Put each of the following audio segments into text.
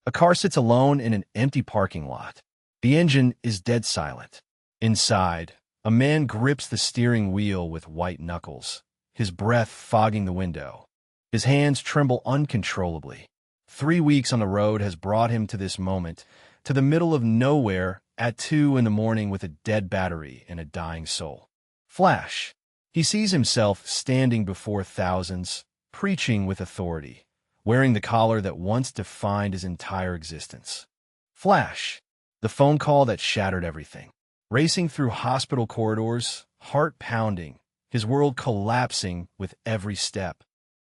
A car sits alone in an empty parking lot. The engine is dead silent. Inside, a man grips the steering wheel with white knuckles, his breath fogging the window. His hands tremble uncontrollably. 3 weeks on the road has brought him to this moment, to the middle of nowhere at 2 in the morning with a dead battery and a dying soul. Flash. He sees himself standing before thousands, preaching with authority, wearing the collar that once defined his entire existence. Flash. The phone call that shattered everything. Racing through hospital corridors, heart pounding, his world collapsing with every step.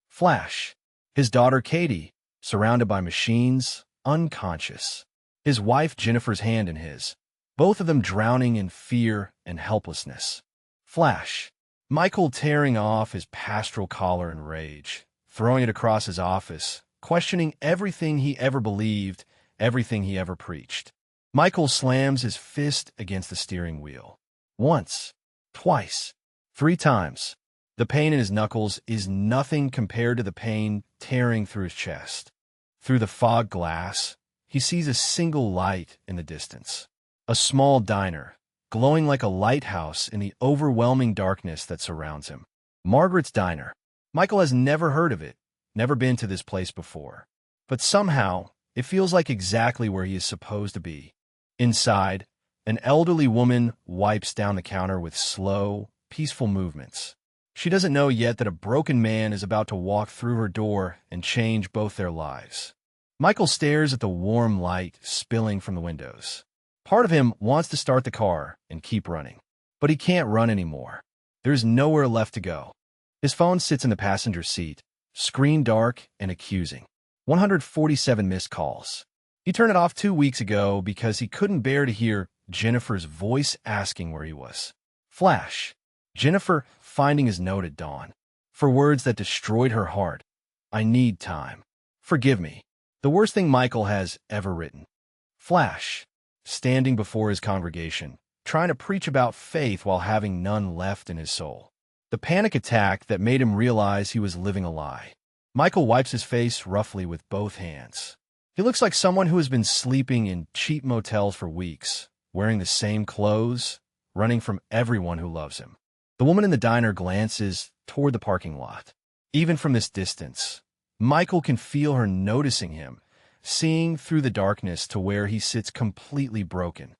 Flash. His daughter Katie, surrounded by machines, unconscious. His wife Jennifer's hand in his, both of them drowning in fear and helplessness. Flash. Michael tearing off his pastoral collar in rage, throwing it across his office, questioning everything he ever believed, everything he ever preached. Michael slams his fist against the steering wheel. Once, twice, 3 times. The pain in his knuckles is nothing compared to the pain tearing through his chest. Through the fog glass, he sees a single light in the distance. A small diner, glowing like a lighthouse in the overwhelming darkness that surrounds him. Margaret's Diner. Michael has never heard of it, never been to this place before. But somehow, it feels like exactly where he is supposed to be. Inside, an elderly woman wipes down the counter with slow, peaceful movements. She doesn't know yet that a broken man is about to walk through her door and change both their lives. Michael stares at the warm light spilling from the windows. Part of him wants to start the car and keep running, but he can't run anymore. There's nowhere left to go. His phone sits in the passenger seat, screen dark and accusing. 147 missed calls. He turned it off 2 weeks ago because he couldn't bear to hear Jennifer's voice asking where he was. Flash. Jennifer finding his note at dawn. For words that destroyed her heart. I need time. Forgive me. The worst thing Michael has ever written. Flash. Standing before his congregation, trying to preach about faith while having none left in his soul. The panic attack that made him realize he was living a lie. Michael wipes his face roughly with both hands. He looks like someone who has been sleeping in cheap motels for weeks, wearing the same clothes, running from everyone who loves him. The woman in the diner glances toward the parking lot. Even from this distance, Michael can feel her noticing him, seeing through the darkness to where he sits completely broken.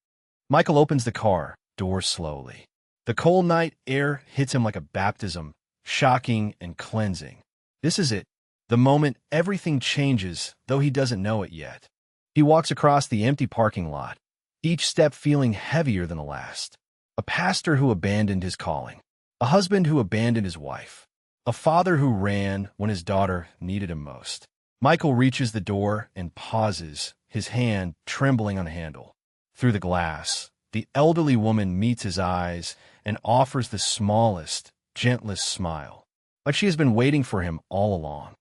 Michael opens the car door slowly. The cold night air hits him like a baptism, shocking and cleansing. This is it. The moment everything changes, though he doesn't know it yet. He walks across the empty parking lot, each step feeling heavier than the last. A pastor who abandoned his calling. A husband who abandoned his wife. A father who ran when his daughter needed him most. Michael reaches the door and pauses, his hand trembling on the handle. Through the glass, the elderly woman meets his eyes and offers the smallest, gentlest smile, like she has been waiting for him all along.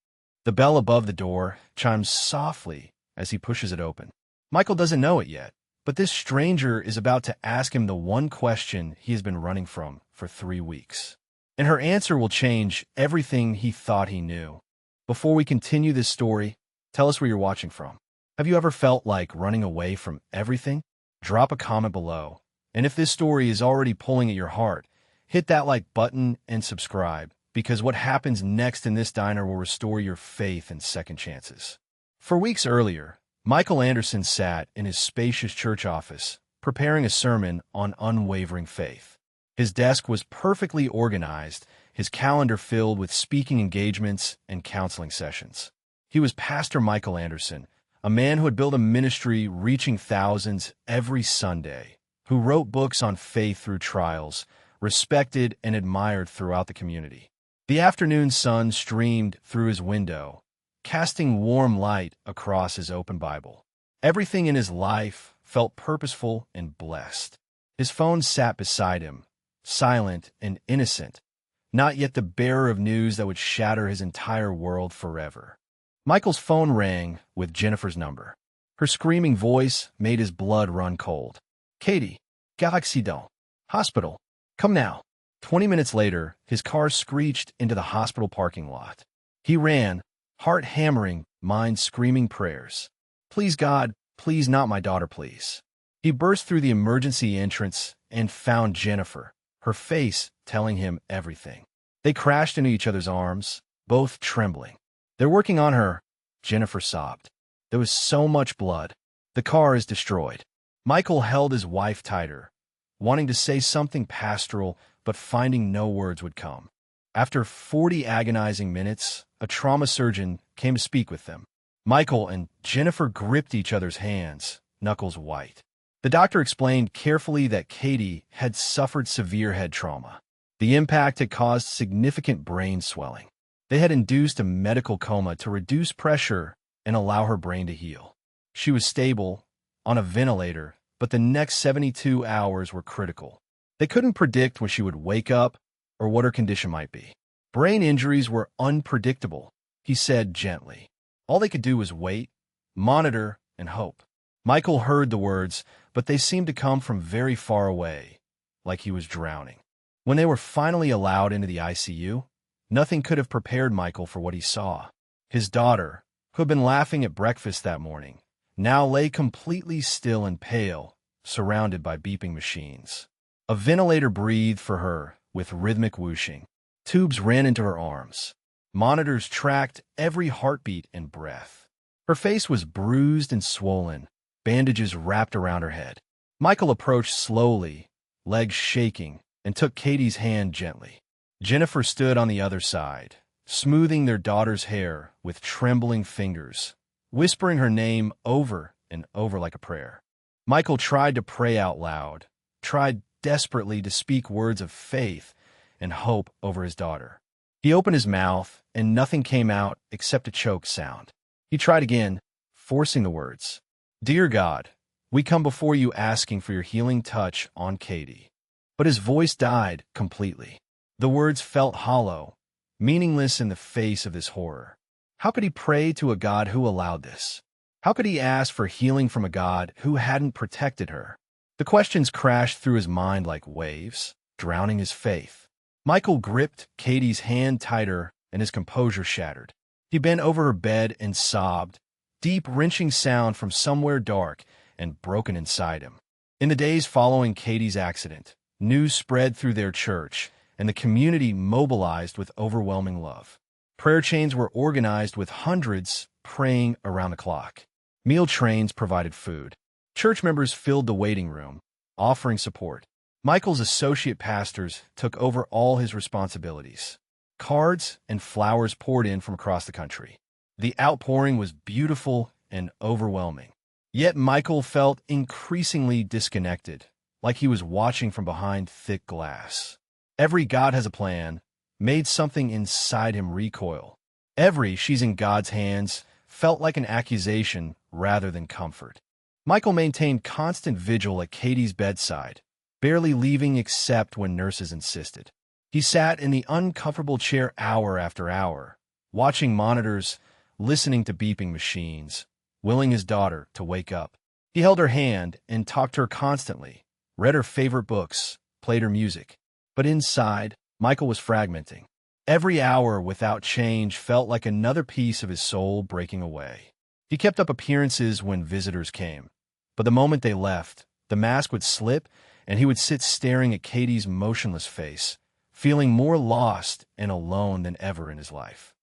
The bell above the door chimes softly as he pushes it open. Michael doesn't know it yet, but this stranger is about to ask him the one question he has been running from for 3 weeks. And her answer will change everything he thought he knew. Before we continue this story, tell us where you're watching from. Have you ever felt like running away from everything? Drop a comment below. And if this story is already pulling at your heart, hit that like button and subscribe, because what happens next in this diner will restore your faith and second chances. For weeks earlier, Michael Anderson sat in his spacious church office, preparing a sermon on unwavering faith. His desk was perfectly organized, his calendar filled with speaking engagements and counseling sessions. He was Pastor Michael Anderson, a man who had built a ministry reaching thousands every Sunday, who wrote books on faith through trials, respected and admired throughout the community. The afternoon sun streamed through his window, casting warm light across his open Bible. Everything in his life felt purposeful and blessed. His phone sat beside him, silent and innocent, not yet the bearer of news that would shatter his entire world forever. Michael's phone rang with Jennifer's number. Her screaming voice made his blood run cold. Katie, accident. Hospital. Come now. 20 minutes later, his car screeched into the hospital parking lot. He ran, heart hammering, mind screaming prayers. Please, God, please not my daughter, please. He burst through the emergency entrance and found Jennifer, her face telling him everything. They crashed into each other's arms, both trembling. They're working on her, Jennifer sobbed. There was so much blood. The car is destroyed. Michael held his wife tighter, wanting to say something pastoral, but finding no words would come. After 40 agonizing minutes, a trauma surgeon came to speak with them. Michael and Jennifer gripped each other's hands, knuckles white. The doctor explained carefully that Katie had suffered severe head trauma. The impact had caused significant brain swelling. They had induced a medical coma to reduce pressure and allow her brain to heal. She was stable, on a ventilator, but the next 72 hours were critical. They couldn't predict when she would wake up or what her condition might be. Brain injuries were unpredictable, he said gently. All they could do was wait, monitor, and hope. Michael heard the words, but they seemed to come from very far away, like he was drowning. When they were finally allowed into the ICU, nothing could have prepared Michael for what he saw. His daughter, who had been laughing at breakfast that morning, now lay completely still and pale, surrounded by beeping machines. A ventilator breathed for her with rhythmic whooshing. Tubes ran into her arms. Monitors tracked every heartbeat and breath. Her face was bruised and swollen, bandages wrapped around her head. Michael approached slowly, legs shaking, and took Katie's hand gently. Jennifer stood on the other side, smoothing their daughter's hair with trembling fingers, whispering her name over and over like a prayer. Michael tried to pray out loud, tried desperately to speak words of faith and hope over his daughter. He opened his mouth, and nothing came out except a choked sound. He tried again, forcing the words. Dear God, we come before you asking for your healing touch on Katie. But his voice died completely. The words felt hollow, meaningless in the face of this horror. How could he pray to a God who allowed this? How could he ask for healing from a God who hadn't protected her? The questions crashed through his mind like waves, drowning his faith. Michael gripped Katie's hand tighter, and his composure shattered. He bent over her bed and sobbed, deep wrenching sound from somewhere dark and broken inside him. In the days following Katie's accident, news spread through their church, and the community mobilized with overwhelming love. Prayer chains were organized with hundreds praying around the clock. Meal trains provided food. Church members filled the waiting room, offering support. Michael's associate pastors took over all his responsibilities. Cards and flowers poured in from across the country. The outpouring was beautiful and overwhelming. Yet Michael felt increasingly disconnected, like he was watching from behind thick glass. Every God has a plan made something inside him recoil. Every she's in God's hands felt like an accusation rather than comfort. Michael maintained constant vigil at Katie's bedside, barely leaving except when nurses insisted. He sat in the uncomfortable chair hour after hour, watching monitors, listening to beeping machines, willing his daughter to wake up. He held her hand and talked to her constantly, read her favorite books, played her music. But inside, Michael was fragmenting. Every hour without change felt like another piece of his soul breaking away. He kept up appearances when visitors came, but the moment they left, the mask would slip and he would sit staring at Katie's motionless face, feeling more lost and alone than ever in his life.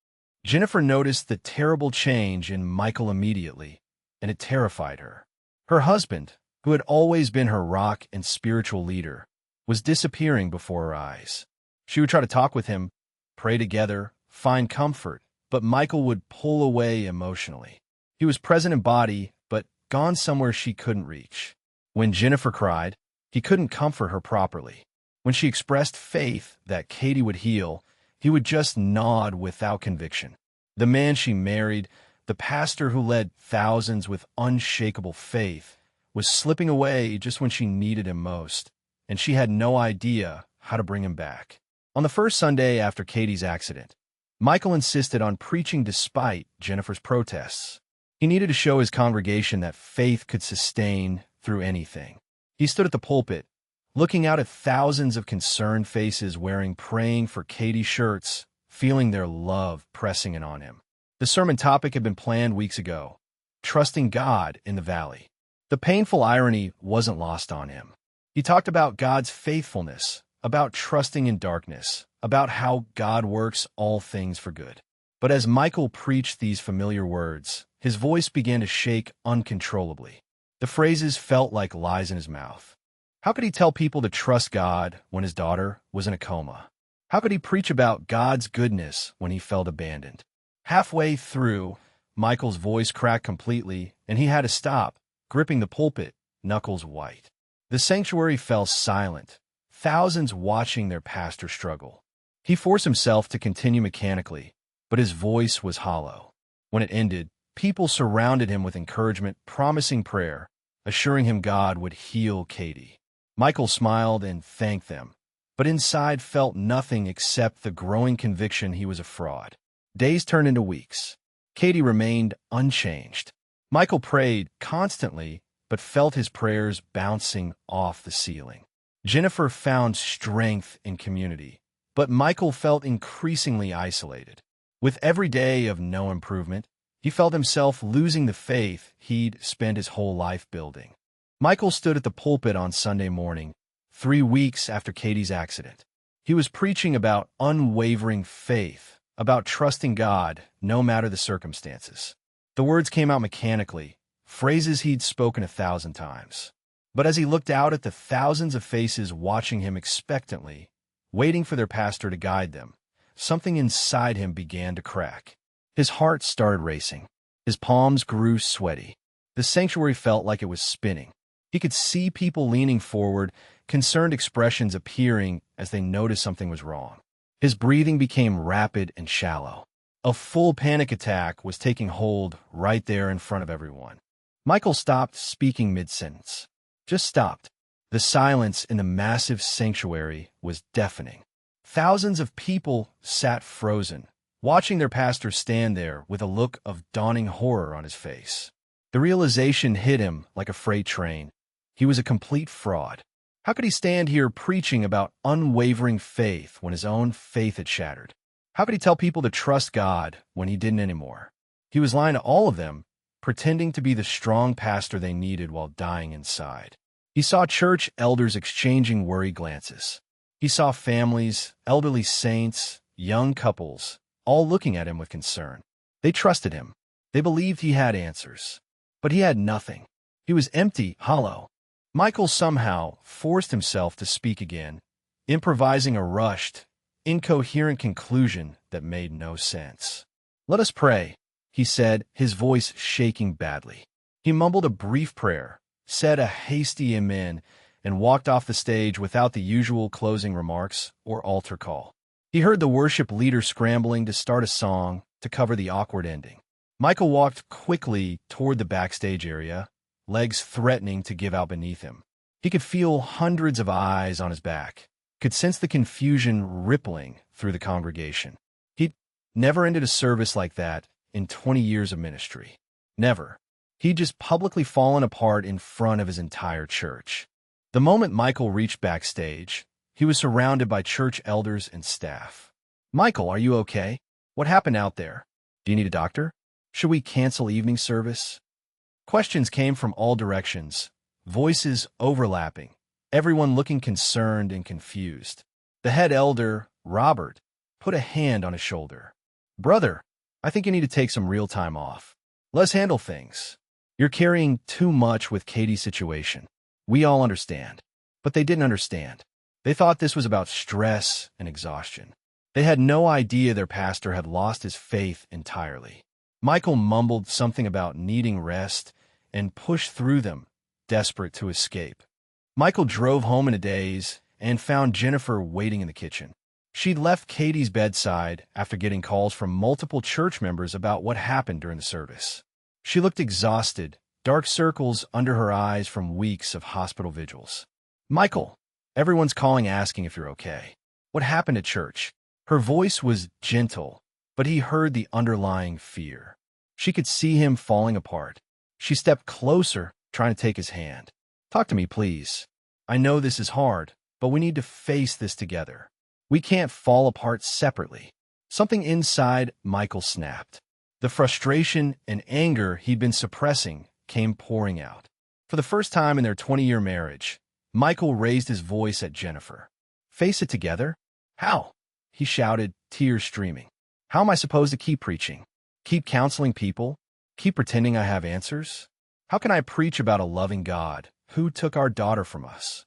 Jennifer noticed the terrible change in Michael immediately, and it terrified her. Her husband, who had always been her rock and spiritual leader, was disappearing before her eyes. She would try to talk with him, pray together, find comfort, but Michael would pull away emotionally. He was present in body, but gone somewhere she couldn't reach. When Jennifer cried, he couldn't comfort her properly. When she expressed faith that Katie would heal, he would just nod without conviction. The man she married, the pastor who led thousands with unshakable faith, was slipping away just when she needed him most, and she had no idea how to bring him back. On the first Sunday after Katie's accident, Michael insisted on preaching despite Jennifer's protests. He needed to show his congregation that faith could sustain through anything. He stood at the pulpit, looking out at thousands of concerned faces wearing Praying for Katie shirts, feeling their love pressing in on him. The sermon topic had been planned weeks ago, trusting God in the valley. The painful irony wasn't lost on him. He talked about God's faithfulness, about trusting in darkness, about how God works all things for good. But as Michael preached these familiar words, his voice began to shake uncontrollably. The phrases felt like lies in his mouth. How could he tell people to trust God when his daughter was in a coma? How could he preach about God's goodness when he felt abandoned? Halfway through, Michael's voice cracked completely, and he had to stop, gripping the pulpit, knuckles white. The sanctuary fell silent, thousands watching their pastor struggle. He forced himself to continue mechanically, but his voice was hollow. When it ended, people surrounded him with encouragement, promising prayer, assuring him God would heal Katie. Michael smiled and thanked them, but inside felt nothing except the growing conviction he was a fraud. Days turned into weeks. Katie remained unchanged. Michael prayed constantly, but felt his prayers bouncing off the ceiling. Jennifer found strength in community, but Michael felt increasingly isolated. With every day of no improvement, he felt himself losing the faith he'd spent his whole life building. Michael stood at the pulpit on Sunday morning, 3 weeks after Katie's accident. He was preaching about unwavering faith, about trusting God no matter the circumstances. The words came out mechanically, phrases he'd spoken 1,000 times. But as he looked out at the thousands of faces watching him expectantly, waiting for their pastor to guide them, something inside him began to crack. His heart started racing. His palms grew sweaty. The sanctuary felt like it was spinning. He could see people leaning forward, concerned expressions appearing as they noticed something was wrong. His breathing became rapid and shallow. A full panic attack was taking hold right there in front of everyone. Michael stopped speaking mid-sentence. Just stopped. The silence in the massive sanctuary was deafening. Thousands of people sat frozen, watching their pastor stand there with a look of dawning horror on his face. The realization hit him like a freight train. He was a complete fraud. How could he stand here preaching about unwavering faith when his own faith had shattered? How could he tell people to trust God when he didn't anymore? He was lying to all of them, pretending to be the strong pastor they needed while dying inside. He saw church elders exchanging worried glances. He saw families, elderly saints, young couples, all looking at him with concern. They trusted him. They believed he had answers. But he had nothing. He was empty, hollow. Michael somehow forced himself to speak again, improvising a rushed, incoherent conclusion that made no sense. "Let us pray," he said, his voice shaking badly. He mumbled a brief prayer, said a hasty amen, and walked off the stage without the usual closing remarks or altar call. He heard the worship leader scrambling to start a song to cover the awkward ending. Michael walked quickly toward the backstage area, legs threatening to give out beneath him. He could feel hundreds of eyes on his back, could sense the confusion rippling through the congregation. He'd never ended a service like that in 20 years of ministry. Never. He'd just publicly fallen apart in front of his entire church. The moment Michael reached backstage, he was surrounded by church elders and staff. "Michael, are you okay? What happened out there? Do you need a doctor? Should we cancel evening service?" Questions came from all directions, voices overlapping, everyone looking concerned and confused. The head elder, Robert, put a hand on his shoulder. "Brother, I think you need to take some real time off. Let's handle things. You're carrying too much with Katie's situation. We all understand." But they didn't understand. They thought this was about stress and exhaustion. They had no idea their pastor had lost his faith entirely. Michael mumbled something about needing rest and pushed through them, desperate to escape. Michael drove home in a daze and found Jennifer waiting in the kitchen. She'd left Katie's bedside after getting calls from multiple church members about what happened during the service. She looked exhausted, dark circles under her eyes from weeks of hospital vigils. "Michael, everyone's calling asking if you're okay. What happened at church?" Her voice was gentle, but he heard the underlying fear. She could see him falling apart. She stepped closer, trying to take his hand. "Talk to me, please. I know this is hard, but we need to face this together. We can't fall apart separately." Something inside Michael snapped. The frustration and anger he'd been suppressing came pouring out. For the first time in their 20-year marriage, Michael raised his voice at Jennifer. "Face it together? How?" he shouted, tears streaming. "How am I supposed to keep preaching? Keep counseling people? Keep pretending I have answers? How can I preach about a loving God who took our daughter from us?"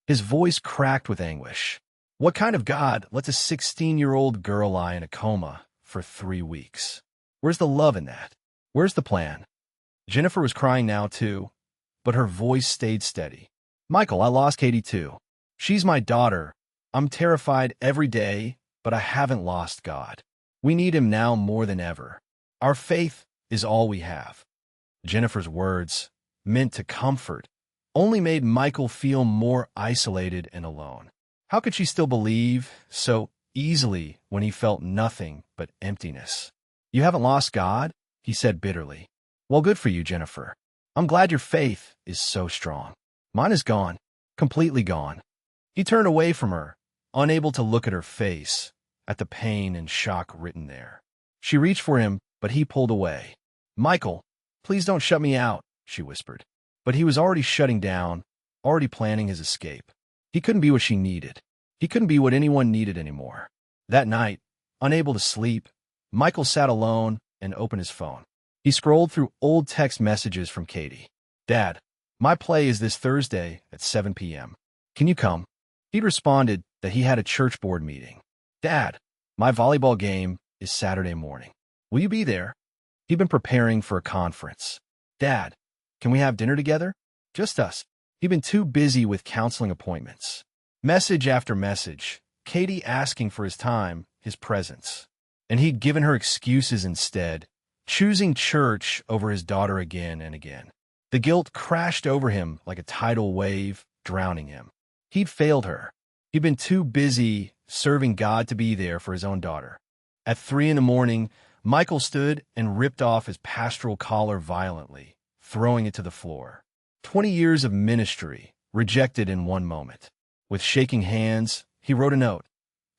His voice cracked with anguish. What kind of God lets a 16-year-old girl lie in a coma for 3 weeks? Where's the love in that? Where's the plan? Jennifer was crying now, too, but her voice stayed steady. "Michael, I lost Katie, too. She's my daughter. I'm terrified every day, but I haven't lost God. We need him now more than ever. Our faith is all we have." Jennifer's words, meant to comfort, only made Michael feel more isolated and alone. How could she still believe so easily when he felt nothing but emptiness? "You haven't lost God?" he said bitterly. "Well, good for you, Jennifer. I'm glad your faith is so strong. Mine is gone, completely gone." He turned away from her, unable to look at her face, at the pain and shock written there. She reached for him, but he pulled away. "Michael, please don't shut me out," she whispered. But he was already shutting down, already planning his escape. He couldn't be what she needed. He couldn't be what anyone needed anymore. That night, unable to sleep, Michael sat alone and opened his phone. He scrolled through old text messages from Katie. "Dad, my play is this Thursday at 7 p.m. Can you come?" He'd responded that he had a church board meeting. "Dad, my volleyball game is Saturday morning. Will you be there?" He'd been preparing for a conference. "Dad, can we have dinner together? Just us." He'd been too busy with counseling appointments. Message after message, Katie asking for his time, his presence. And he'd given her excuses instead, choosing church over his daughter again and again. The guilt crashed over him like a tidal wave, drowning him. He'd failed her. He'd been too busy serving God to be there for his own daughter. At 3 a.m, Michael stood and ripped off his pastoral collar violently, throwing it to the floor. 20 years of ministry, rejected in one moment. With shaking hands, he wrote a note.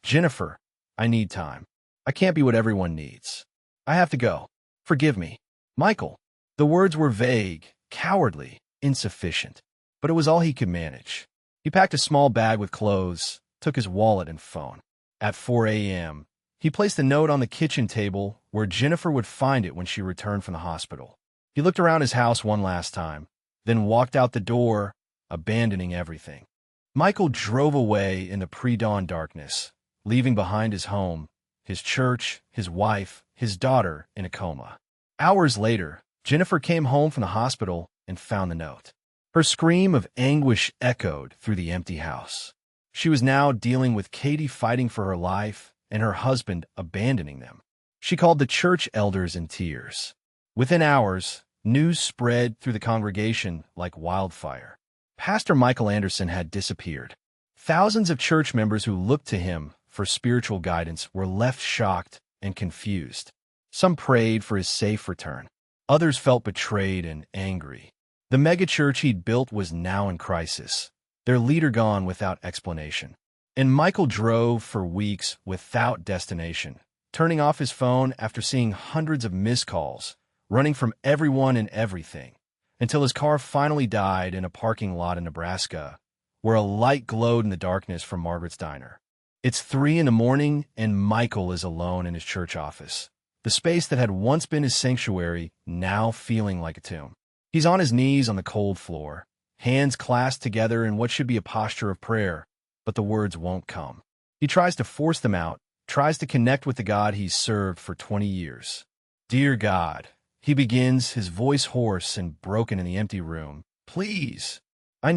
"Jennifer, I need time. I can't be what everyone needs. I have to go. Forgive me. Michael." The words were vague, cowardly, insufficient, but it was all he could manage. He packed a small bag with clothes, took his wallet and phone. At 4 a.m, he placed a note on the kitchen table where Jennifer would find it when she returned from the hospital. He looked around his house one last time, then walked out the door, abandoning everything. Michael drove away in the pre-dawn darkness, leaving behind his home, his church, his wife, his daughter in a coma. Hours later, Jennifer came home from the hospital and found the note. Her scream of anguish echoed through the empty house. She was now dealing with Katie fighting for her life and her husband abandoning them. She called the church elders in tears. Within hours, news spread through the congregation like wildfire. Pastor Michael Anderson had disappeared. Thousands of church members who looked to him for spiritual guidance were left shocked and confused. Some prayed for his safe return. Others felt betrayed and angry. The megachurch he'd built was now in crisis, their leader gone without explanation. And Michael drove for weeks without destination, turning off his phone after seeing hundreds of missed calls, running from everyone and everything, until his car finally died in a parking lot in Nebraska, where a light glowed in the darkness from Margaret's diner. It's 3 a.m, and Michael is alone in his church office, the space that had once been his sanctuary now feeling like a tomb. He's on his knees on the cold floor, hands clasped together in what should be a posture of prayer, but the words won't come. He tries to force them out, tries to connect with the God he's served for 20 years. "Dear God," he begins, his voice hoarse and broken in the empty room. "Please, I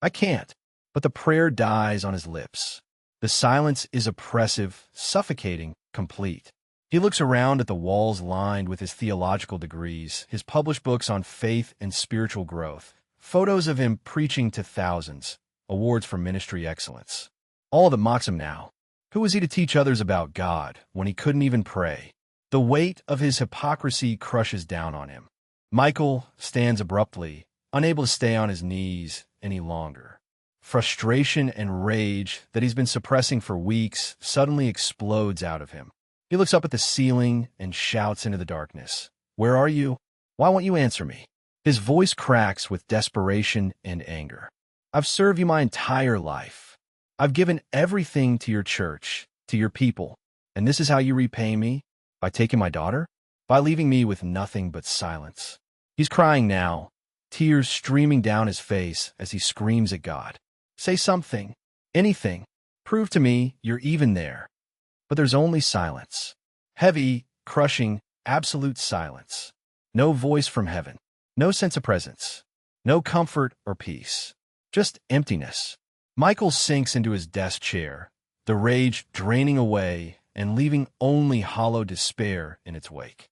can't." But the prayer dies on his lips. The silence is oppressive, suffocating, complete. He looks around at the walls lined with his theological degrees, his published books on faith and spiritual growth, photos of him preaching to thousands, awards for ministry excellence. All that mocks him now. Who was he to teach others about God when he couldn't even pray? The weight of his hypocrisy crushes down on him. Michael stands abruptly, unable to stay on his knees any longer. Frustration and rage that he's been suppressing for weeks suddenly explodes out of him. He looks up at the ceiling and shouts into the darkness. Where are you? Why won't you answer me? His voice cracks with desperation and anger. I've served you my entire life. I've given everything to your church, to your people. And this is how you repay me? By taking my daughter? By leaving me with nothing but silence. He's crying now, tears streaming down his face as he screams at God. Say something, anything. Prove to me you're even there. But there's only silence. Heavy, crushing, absolute silence. No voice from heaven. No sense of presence. No comfort or peace. Just emptiness. Michael sinks into his desk chair, the rage draining away and leaving only hollow despair in its wake.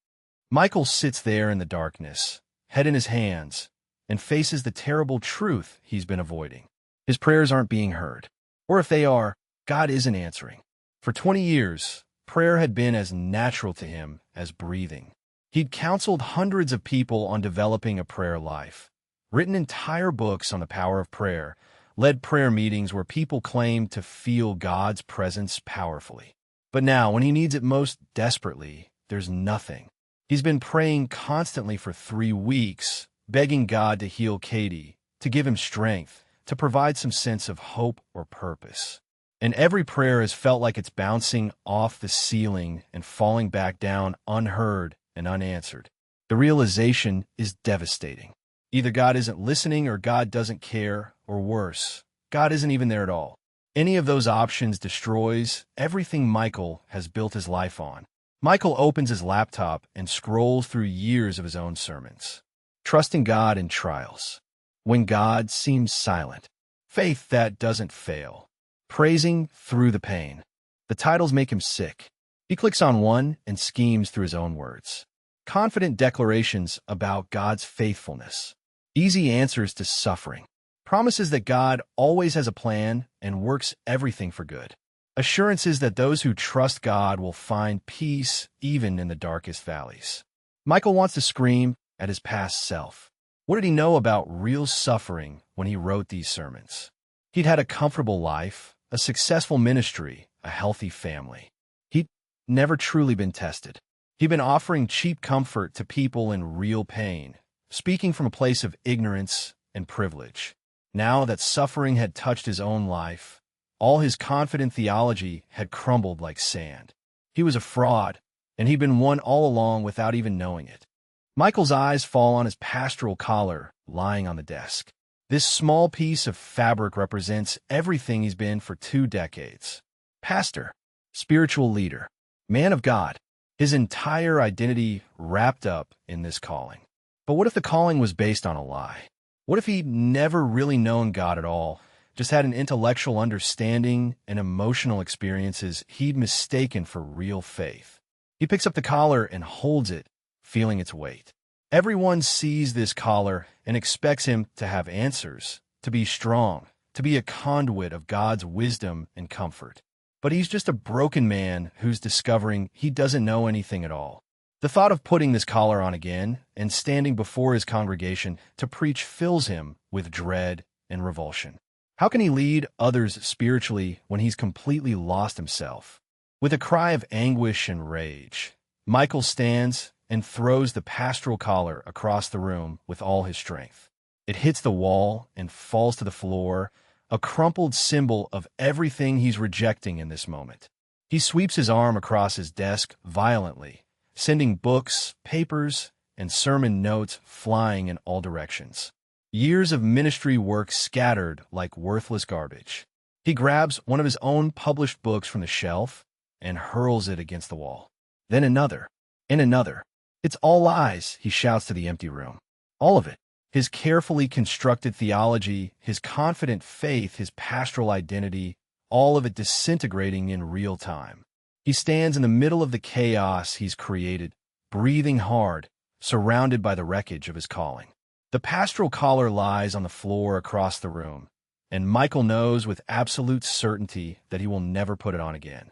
Michael sits there in the darkness, head in his hands, and faces the terrible truth he's been avoiding. His prayers aren't being heard. Or if they are, God isn't answering. For 20 years, prayer had been as natural to him as breathing. He'd counseled hundreds of people on developing a prayer life, written entire books on the power of prayer, led prayer meetings where people claimed to feel God's presence powerfully. But now, when he needs it most desperately, there's nothing. He's been praying constantly for 3 weeks, begging God to heal Katie, to give him strength, to provide some sense of hope or purpose. And every prayer has felt like it's bouncing off the ceiling and falling back down unheard and unanswered. The realization is devastating. Either God isn't listening or God doesn't care, or worse, God isn't even there at all. Any of those options destroys everything Michael has built his life on. Michael opens his laptop and scrolls through years of his own sermons, trusting God in trials, when God seems silent, faith that doesn't fail, praising through the pain. The titles make him sick. He clicks on one and schemes through his own words. Confident declarations about God's faithfulness. Easy answers to suffering. Promises that God always has a plan and works everything for good. Assurances that those who trust God will find peace even in the darkest valleys. Michael wants to scream at his past self. What did he know about real suffering when he wrote these sermons? He'd had a comfortable life, a successful ministry, a healthy family. He'd never truly been tested. He'd been offering cheap comfort to people in real pain, speaking from a place of ignorance and privilege. Now that suffering had touched his own life, all his confident theology had crumbled like sand. He was a fraud, and he'd been one all along without even knowing it. Michael's eyes fall on his pastoral collar lying on the desk. This small piece of fabric represents everything he's been for 2 decades. Pastor, spiritual leader, man of God, his entire identity wrapped up in this calling. But what if the calling was based on a lie? What if he'd never really known God at all, just had an intellectual understanding and emotional experiences he'd mistaken for real faith? He picks up the collar and holds it, feeling its weight. Everyone sees this collar and expects him to have answers, to be strong, to be a conduit of God's wisdom and comfort. But he's just a broken man who's discovering he doesn't know anything at all. The thought of putting this collar on again and standing before his congregation to preach fills him with dread and revulsion. How can he lead others spiritually when he's completely lost himself? With a cry of anguish and rage, Michael stands and throws the pastoral collar across the room with all his strength. It hits the wall and falls to the floor, a crumpled symbol of everything he's rejecting in this moment. He sweeps his arm across his desk violently, sending books, papers, and sermon notes flying in all directions. Years of ministry work scattered like worthless garbage. He grabs one of his own published books from the shelf and hurls it against the wall. Then another, and another. It's all lies, he shouts to the empty room. All of it. His carefully constructed theology, his confident faith, his pastoral identity, all of it disintegrating in real time. He stands in the middle of the chaos he's created, breathing hard, surrounded by the wreckage of his calling. The pastoral collar lies on the floor across the room, and Michael knows with absolute certainty that he will never put it on again.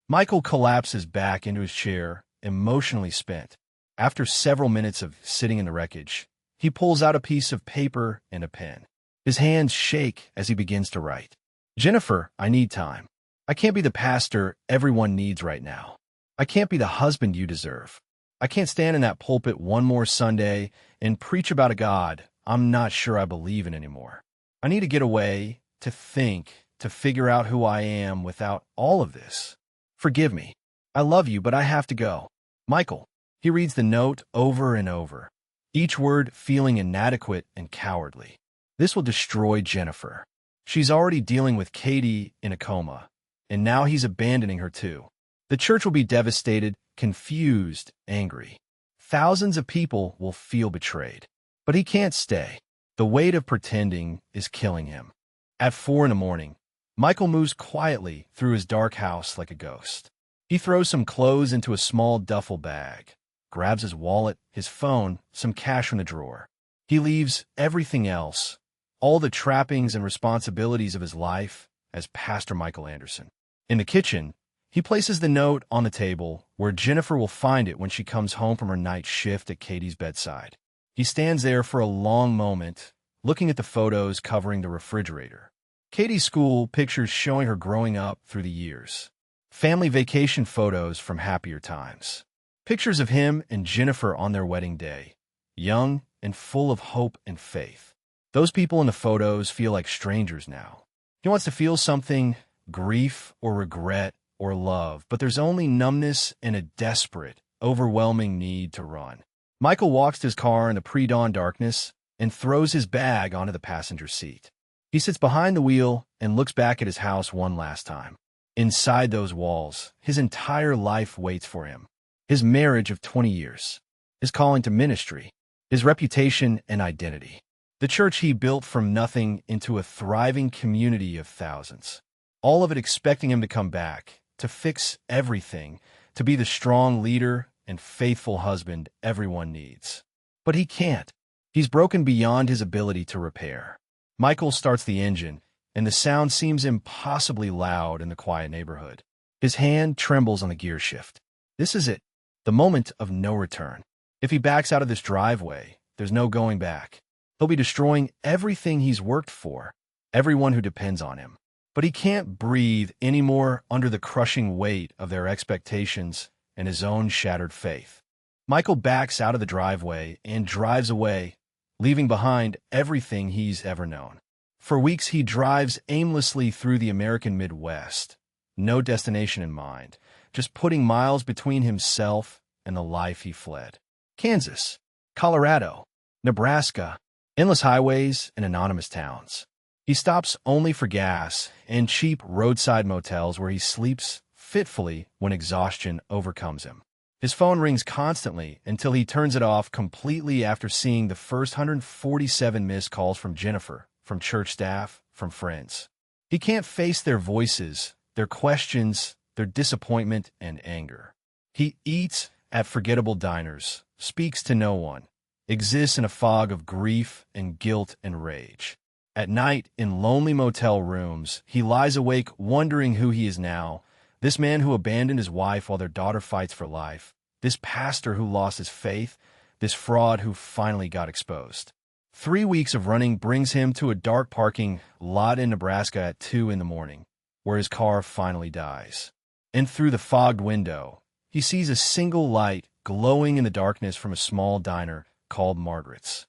Michael collapses back into his chair, emotionally spent. After several minutes of sitting in the wreckage, he pulls out a piece of paper and a pen. His hands shake as he begins to write. Jennifer, I need time. I can't be the pastor everyone needs right now. I can't be the husband you deserve. I can't stand in that pulpit one more Sunday and preach about a God I'm not sure I believe in anymore. I need to get away, to think, to figure out who I am without all of this. Forgive me. I love you, but I have to go. Michael. He reads the note over and over, each word feeling inadequate and cowardly. This will destroy Jennifer. She's already dealing with Katie in a coma, and now he's abandoning her too. The church will be devastated, confused, angry. Thousands of people will feel betrayed. But he can't stay. The weight of pretending is killing him. At 4 a.m, Michael moves quietly through his dark house like a ghost. He throws some clothes into a small duffel bag, grabs his wallet, his phone, some cash from the drawer. He leaves everything else, all the trappings and responsibilities of his life, as Pastor Michael Anderson. In the kitchen, he places the note on the table where Jennifer will find it when she comes home from her night shift at Katie's bedside. He stands there for a long moment, looking at the photos covering the refrigerator. Katie's school pictures showing her growing up through the years. Family vacation photos from happier times. Pictures of him and Jennifer on their wedding day, young and full of hope and faith. Those people in the photos feel like strangers now. He wants to feel something, grief or regret or love, but there's only numbness and a desperate, overwhelming need to run. Michael walks to his car in the pre-dawn darkness and throws his bag onto the passenger seat. He sits behind the wheel and looks back at his house one last time. Inside those walls, his entire life waits for him. His marriage of 20 years, his calling to ministry, his reputation and identity. The church he built from nothing into a thriving community of thousands. All of it expecting him to come back, to fix everything, to be the strong leader and faithful husband everyone needs. But he can't. He's broken beyond his ability to repair. Michael starts the engine, and the sound seems impossibly loud in the quiet neighborhood. His hand trembles on the gear shift. This is it, the moment of no return. If he backs out of this driveway, there's no going back. He'll be destroying everything he's worked for, everyone who depends on him. But he can't breathe anymore under the crushing weight of their expectations and his own shattered faith. Michael backs out of the driveway and drives away, leaving behind everything he's ever known. For weeks, he drives aimlessly through the American Midwest, no destination in mind, just putting miles between himself and the life he fled. Kansas, Colorado, Nebraska, endless highways and anonymous towns. He stops only for gas and cheap roadside motels where he sleeps fitfully when exhaustion overcomes him. His phone rings constantly until he turns it off completely after seeing the first 147 missed calls from Jennifer, from church staff, from friends. He can't face their voices, their questions, their disappointment and anger. He eats at forgettable diners, speaks to no one, exists in a fog of grief and guilt and rage. At night, in lonely motel rooms, he lies awake wondering who he is now, this man who abandoned his wife while their daughter fights for life, this pastor who lost his faith, this fraud who finally got exposed. 3 weeks of running brings him to a dark parking lot in Nebraska at 2 a.m, where his car finally dies. And through the fogged window, he sees a single light glowing in the darkness from a small diner called Margaret's.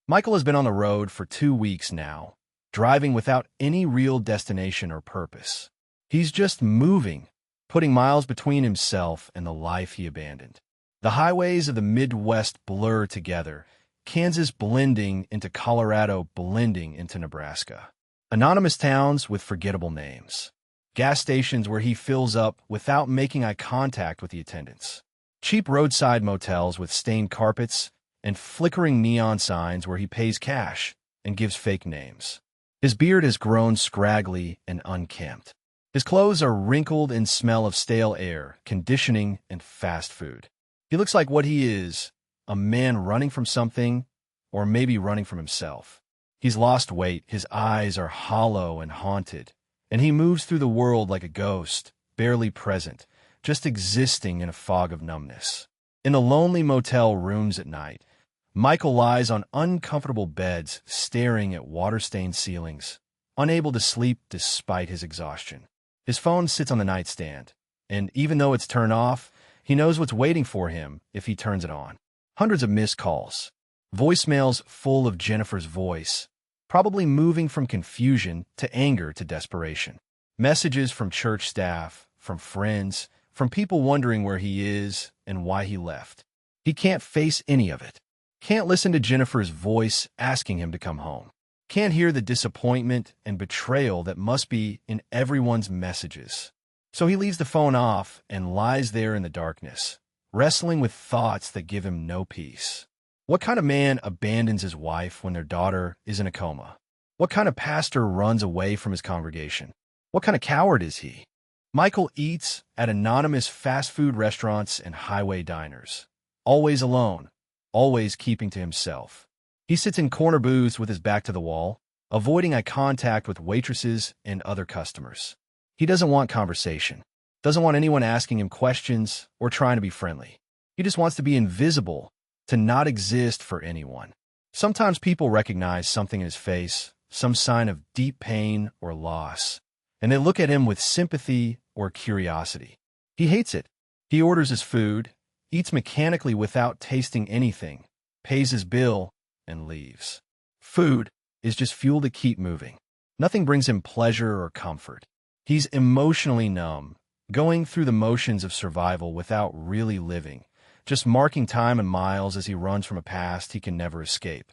Michael has been on the road for 2 weeks now, driving without any real destination or purpose. He's just moving, putting miles between himself and the life he abandoned. The highways of the Midwest blur together, Kansas blending into Colorado, blending into Nebraska. Anonymous towns with forgettable names. Gas stations where he fills up without making eye contact with the attendants. Cheap roadside motels with stained carpets and flickering neon signs where he pays cash and gives fake names. His beard has grown scraggly and unkempt. His clothes are wrinkled and smell of stale air, conditioning, and fast food. He looks like what he is, a man running from something, or maybe running from himself. He's lost weight, his eyes are hollow and haunted, and he moves through the world like a ghost, barely present, just existing in a fog of numbness. In the lonely motel rooms at night, Michael lies on uncomfortable beds, staring at water-stained ceilings, unable to sleep despite his exhaustion. His phone sits on the nightstand, and even though it's turned off, He knows what's waiting for him if he turns it on. Hundreds of missed calls. Voicemails full of Jennifer's voice, probably moving from confusion to anger to desperation. Messages from church staff, from friends, from people wondering where he is and why he left. He can't face any of it. Can't listen to Jennifer's voice asking him to come home. Can't hear the disappointment and betrayal that must be in everyone's messages. So he leaves the phone off and lies there in the darkness, wrestling with thoughts that give him no peace. What kind of man abandons his wife when their daughter is in a coma? What kind of pastor runs away from his congregation? What kind of coward is he? Michael eats at anonymous fast food restaurants and highway diners. Always alone, always keeping to himself. He sits in corner booths with his back to the wall, avoiding eye contact with waitresses and other customers. He doesn't want conversation, doesn't want anyone asking him questions or trying to be friendly. He just wants to be invisible, to not exist for anyone. Sometimes people recognize something in his face, some sign of deep pain or loss, and they look at him with sympathy or curiosity. He hates it. He orders his food, eats mechanically without tasting anything, pays his bill, and leaves. Food is just fuel to keep moving. Nothing brings him pleasure or comfort. He's emotionally numb, going through the motions of survival without really living, just marking time and miles as he runs from a past he can never escape.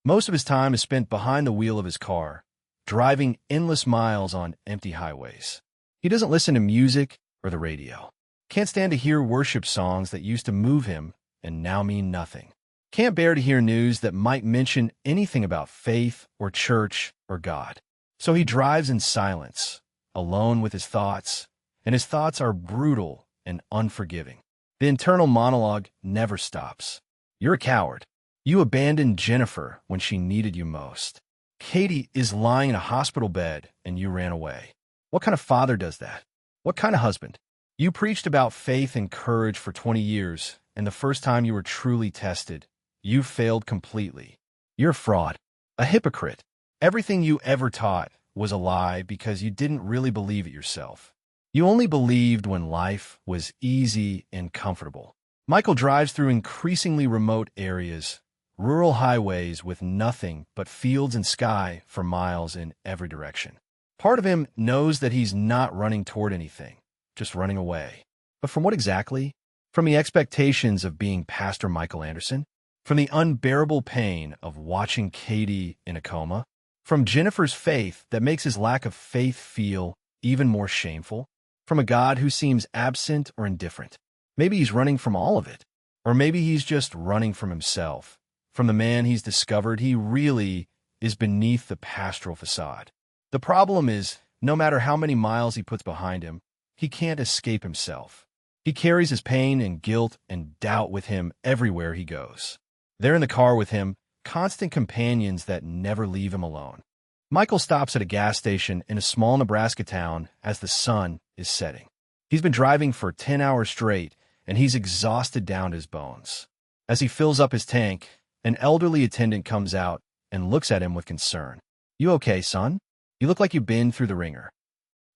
Most of his time is spent behind the wheel of his car, driving endless miles on empty highways. He doesn't listen to music or the radio. Can't stand to hear worship songs that used to move him and now mean nothing. Can't bear to hear news that might mention anything about faith or church or God. So he drives in silence, alone with his thoughts, and his thoughts are brutal and unforgiving. The internal monologue never stops. You're a coward. You abandoned Jennifer when she needed you most. Katie is lying in a hospital bed and you ran away. What kind of father does that? What kind of husband? You preached about faith and courage for 20 years, and the first time you were truly tested, you failed completely. You're a fraud, a hypocrite. Everything you ever taught was a lie because you didn't really believe it yourself. You only believed when life was easy and comfortable. Michael drives through increasingly remote areas, rural highways with nothing but fields and sky for miles in every direction. Part of him knows that he's not running toward anything, just running away. But from what exactly? From the expectations of being Pastor Michael Anderson? From the unbearable pain of watching Katie in a coma? From Jennifer's faith that makes his lack of faith feel even more shameful? From a God who seems absent or indifferent? Maybe he's running from all of it. Or maybe he's just running from himself, from the man he's discovered he really is beneath the pastoral facade. The problem is, no matter how many miles he puts behind him, he can't escape himself. He carries his pain and guilt and doubt with him everywhere he goes. They're in the car with him, constant companions that never leave him alone. Michael stops at a gas station in a small Nebraska town as the sun is setting. He's been driving for 10 hours straight, and he's exhausted down to his bones. As he fills up his tank, an elderly attendant comes out and looks at him with concern. "You okay, son? You look like you've been through the ringer."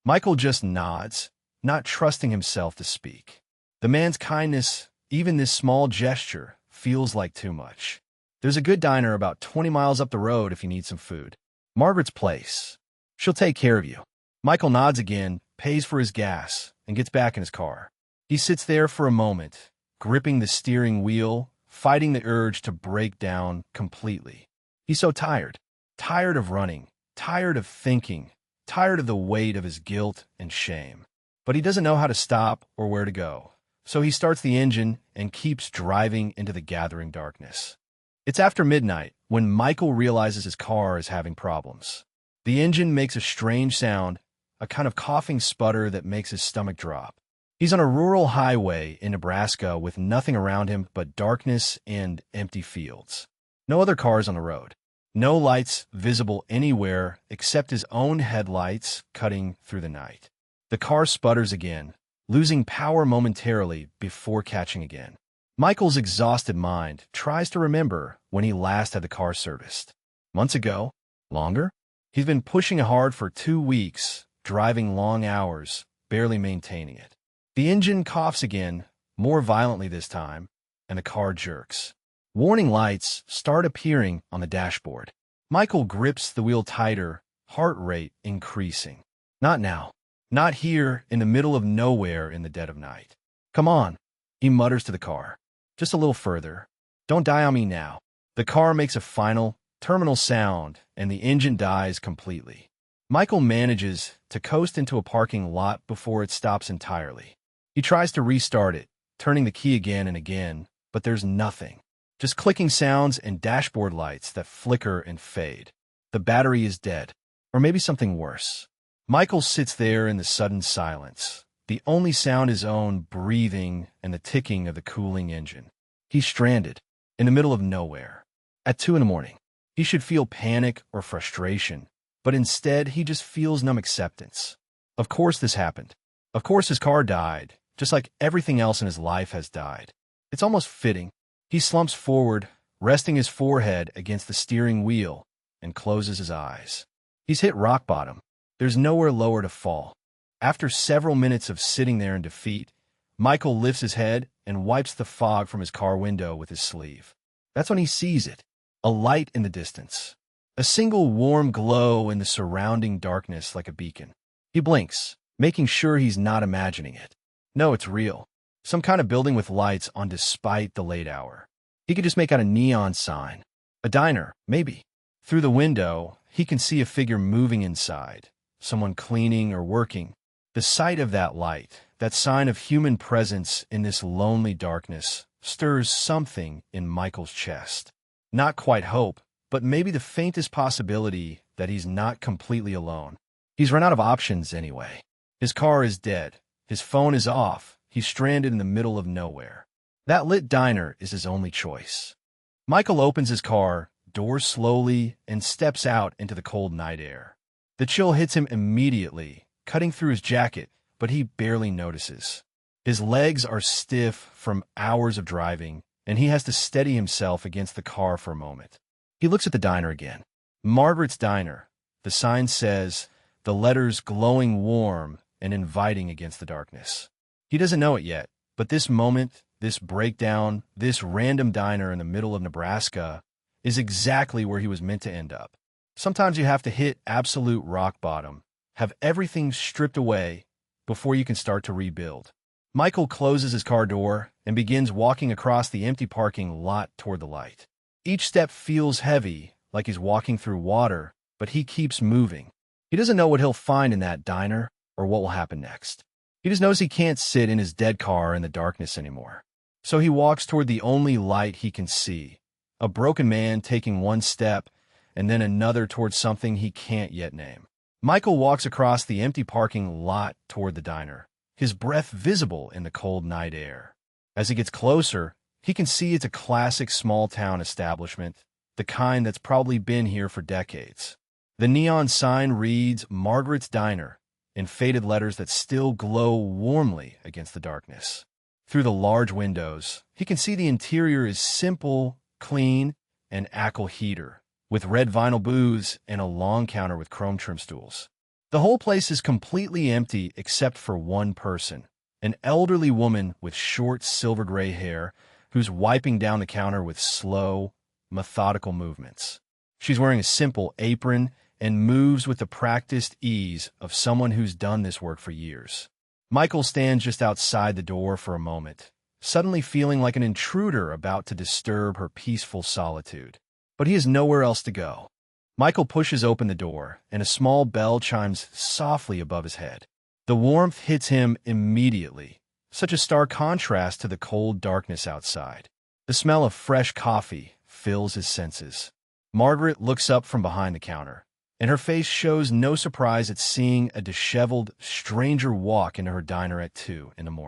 Michael just nods, not trusting himself to speak. The man's kindness, even this small gesture, feels like too much. There's a good diner about 20 miles up the road if you need some food. Margaret's place. She'll take care of you. Michael nods again, pays for his gas, and gets back in his car. He sits there for a moment, gripping the steering wheel, fighting the urge to break down completely. He's so tired. Tired of running. Tired of thinking. Tired of the weight of his guilt and shame. But he doesn't know how to stop or where to go. So he starts the engine and keeps driving into the gathering darkness. It's after midnight when Michael realizes his car is having problems. The engine makes a strange sound, a kind of coughing sputter that makes his stomach drop. He's on a rural highway in Nebraska with nothing around him but darkness and empty fields. No other cars on the road. No lights visible anywhere except his own headlights cutting through the night. The car sputters again, losing power momentarily before catching again. Michael's exhausted mind tries to remember when he last had the car serviced. Months ago? Longer? He's been pushing it hard for 2 weeks, driving long hours, barely maintaining it. The engine coughs again, more violently this time, and the car jerks. Warning lights start appearing on the dashboard. Michael grips the wheel tighter, heart rate increasing. Not now. Not here, in the middle of nowhere in the dead of night. Come on, he mutters to the car. Just a little further. Don't die on me now. The car makes a final, terminal sound, and the engine dies completely. Michael manages to coast into a parking lot before it stops entirely. He tries to restart it, turning the key again and again, but there's nothing. Just clicking sounds and dashboard lights that flicker and fade. The battery is dead. Or maybe something worse. Michael sits there in the sudden silence. The only sound is his own breathing and the ticking of the cooling engine. He's stranded, in the middle of nowhere. At 2 a.m. He should feel panic or frustration, but instead he just feels numb acceptance. Of course this happened. Of course his car died, just like everything else in his life has died. It's almost fitting. He slumps forward, resting his forehead against the steering wheel, and closes his eyes. He's hit rock bottom. There's nowhere lower to fall. After several minutes of sitting there in defeat, Michael lifts his head and wipes the fog from his car window with his sleeve. That's when he sees it, a light in the distance. A single warm glow in the surrounding darkness like a beacon. He blinks, making sure he's not imagining it. No, it's real. Some kind of building with lights on despite the late hour. He could just make out a neon sign. A diner, maybe. Through the window, he can see a figure moving inside. Someone cleaning or working. The sight of that light, that sign of human presence in this lonely darkness, stirs something in Michael's chest. Not quite hope, but maybe the faintest possibility that he's not completely alone. He's run out of options anyway. His car is dead. His phone is off. He's stranded in the middle of nowhere. That lit diner is his only choice. Michael opens his car, doors slowly, and steps out into the cold night air. The chill hits him immediately, cutting through his jacket, but he barely notices. His legs are stiff from hours of driving, and he has to steady himself against the car for a moment. He looks at the diner again. Margaret's Diner. The sign says, the letters glowing warm and inviting against the darkness. He doesn't know it yet, but this moment, this breakdown, this random diner in the middle of Nebraska is exactly where he was meant to end up. Sometimes you have to hit absolute rock bottom, have everything stripped away before you can start to rebuild. Michael closes his car door and begins walking across the empty parking lot toward the light. Each step feels heavy, like he's walking through water, but he keeps moving. He doesn't know what he'll find in that diner or what will happen next. He just knows he can't sit in his dead car in the darkness anymore. So he walks toward the only light he can see, a broken man taking one step and then another towards something he can't yet name. Michael walks across the empty parking lot toward the diner, his breath visible in the cold night air. As he gets closer, he can see it's a classic small-town establishment, the kind that's probably been here for decades. The neon sign reads Margaret's Diner in faded letters that still glow warmly against the darkness. Through the large windows, he can see the interior is simple, clean, and Ackle heater, with red vinyl booths and a long counter with chrome trim stools. The whole place is completely empty except for one person, an elderly woman with short silver gray hair who's wiping down the counter with slow, methodical movements. She's wearing a simple apron and moves with the practiced ease of someone who's done this work for years. Michael stands just outside the door for a moment, suddenly feeling like an intruder about to disturb her peaceful solitude. But he has nowhere else to go. Michael pushes open the door, and a small bell chimes softly above his head. The warmth hits him immediately, such a stark contrast to the cold darkness outside. The smell of fresh coffee fills his senses. Margaret looks up from behind the counter, and her face shows no surprise at seeing a disheveled stranger walk into her diner at 2 a.m.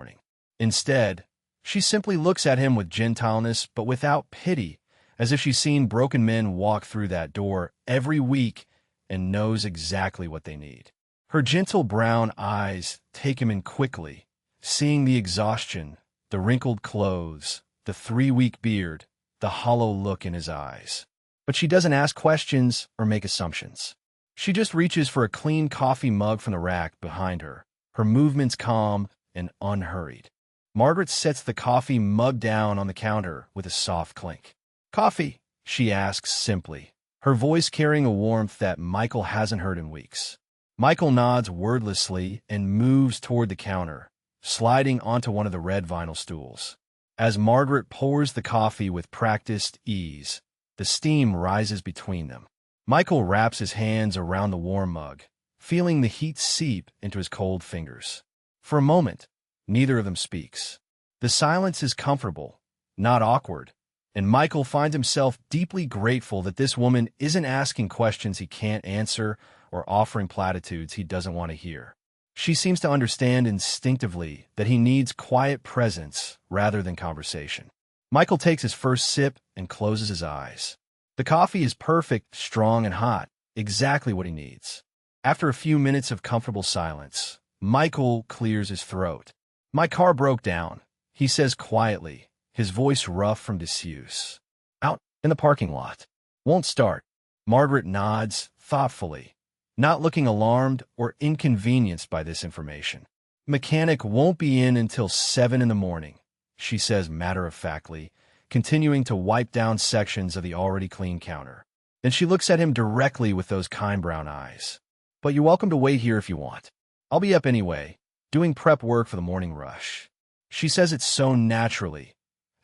Instead, she simply looks at him with gentleness but without pity, as if she's seen broken men walk through that door every week and knows exactly what they need. Her gentle brown eyes take him in quickly, seeing the exhaustion, the wrinkled clothes, the 3-week beard, the hollow look in his eyes. But she doesn't ask questions or make assumptions. She just reaches for a clean coffee mug from the rack behind her, her movements calm and unhurried. Margaret sets the coffee mug down on the counter with a soft clink. "Coffee?" she asks simply, her voice carrying a warmth that Michael hasn't heard in weeks. Michael nods wordlessly and moves toward the counter, sliding onto one of the red vinyl stools. As Margaret pours the coffee with practiced ease, the steam rises between them. Michael wraps his hands around the warm mug, feeling the heat seep into his cold fingers. For a moment, neither of them speaks. The silence is comfortable, not awkward, and Michael finds himself deeply grateful that this woman isn't asking questions he can't answer or offering platitudes he doesn't want to hear. She seems to understand instinctively that he needs quiet presence rather than conversation. Michael takes his first sip and closes his eyes. The coffee is perfect, strong, and hot, exactly what he needs. After a few minutes of comfortable silence, Michael clears his throat. "My car broke down," he says quietly, his voice rough from disuse. "Out in the parking lot. Won't start." Margaret nods thoughtfully, not looking alarmed or inconvenienced by this information. "Mechanic won't be in until 7 in the morning," she says matter-of-factly, continuing to wipe down sections of the already clean counter. Then she looks at him directly with those kind brown eyes. "But you're welcome to wait here if you want. I'll be up anyway, doing prep work for the morning rush." She says it so naturally,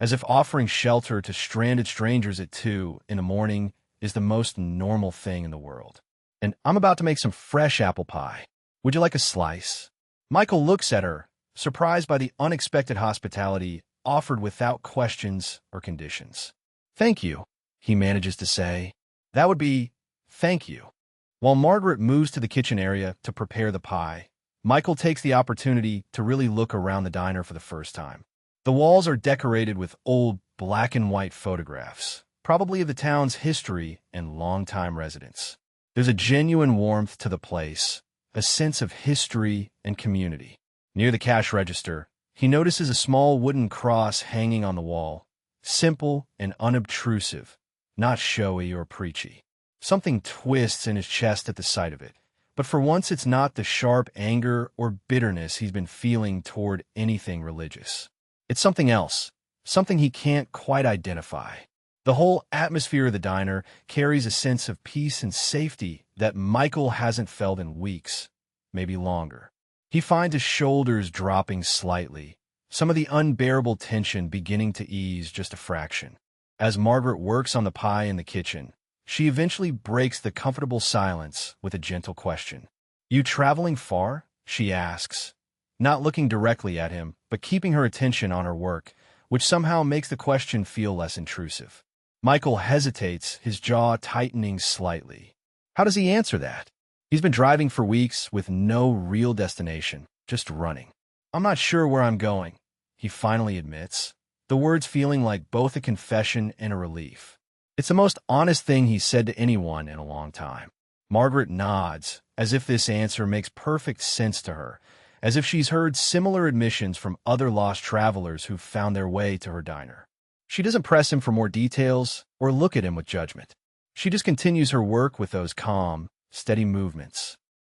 as if offering shelter to stranded strangers at 2 in the morning is the most normal thing in the world. "And I'm about to make some fresh apple pie. Would you like a slice?" Michael looks at her, surprised by the unexpected hospitality offered without questions or conditions. "Thank you," he manages to say. "That would be thank you." While Margaret moves to the kitchen area to prepare the pie, Michael takes the opportunity to really look around the diner for the first time. The walls are decorated with old black and white photographs, probably of the town's history and longtime residents. There's a genuine warmth to the place, a sense of history and community. Near the cash register, he notices a small wooden cross hanging on the wall, simple and unobtrusive, not showy or preachy. Something twists in his chest at the sight of it, but for once it's not the sharp anger or bitterness he's been feeling toward anything religious. It's something else, something he can't quite identify. The whole atmosphere of the diner carries a sense of peace and safety that Michael hasn't felt in weeks, maybe longer. He finds his shoulders dropping slightly, some of the unbearable tension beginning to ease just a fraction. As Margaret works on the pie in the kitchen, she eventually breaks the comfortable silence with a gentle question. "You traveling far?" she asks, not looking directly at him, but keeping her attention on her work, which somehow makes the question feel less intrusive. Michael hesitates, his jaw tightening slightly. How does he answer that? He's been driving for weeks with no real destination, just running. "I'm not sure where I'm going," he finally admits, the words feeling like both a confession and a relief. It's the most honest thing he's said to anyone in a long time. Margaret nods, as if this answer makes perfect sense to her, as if she's heard similar admissions from other lost travelers who've found their way to her diner. She doesn't press him for more details or look at him with judgment. She just continues her work with those calm, steady movements.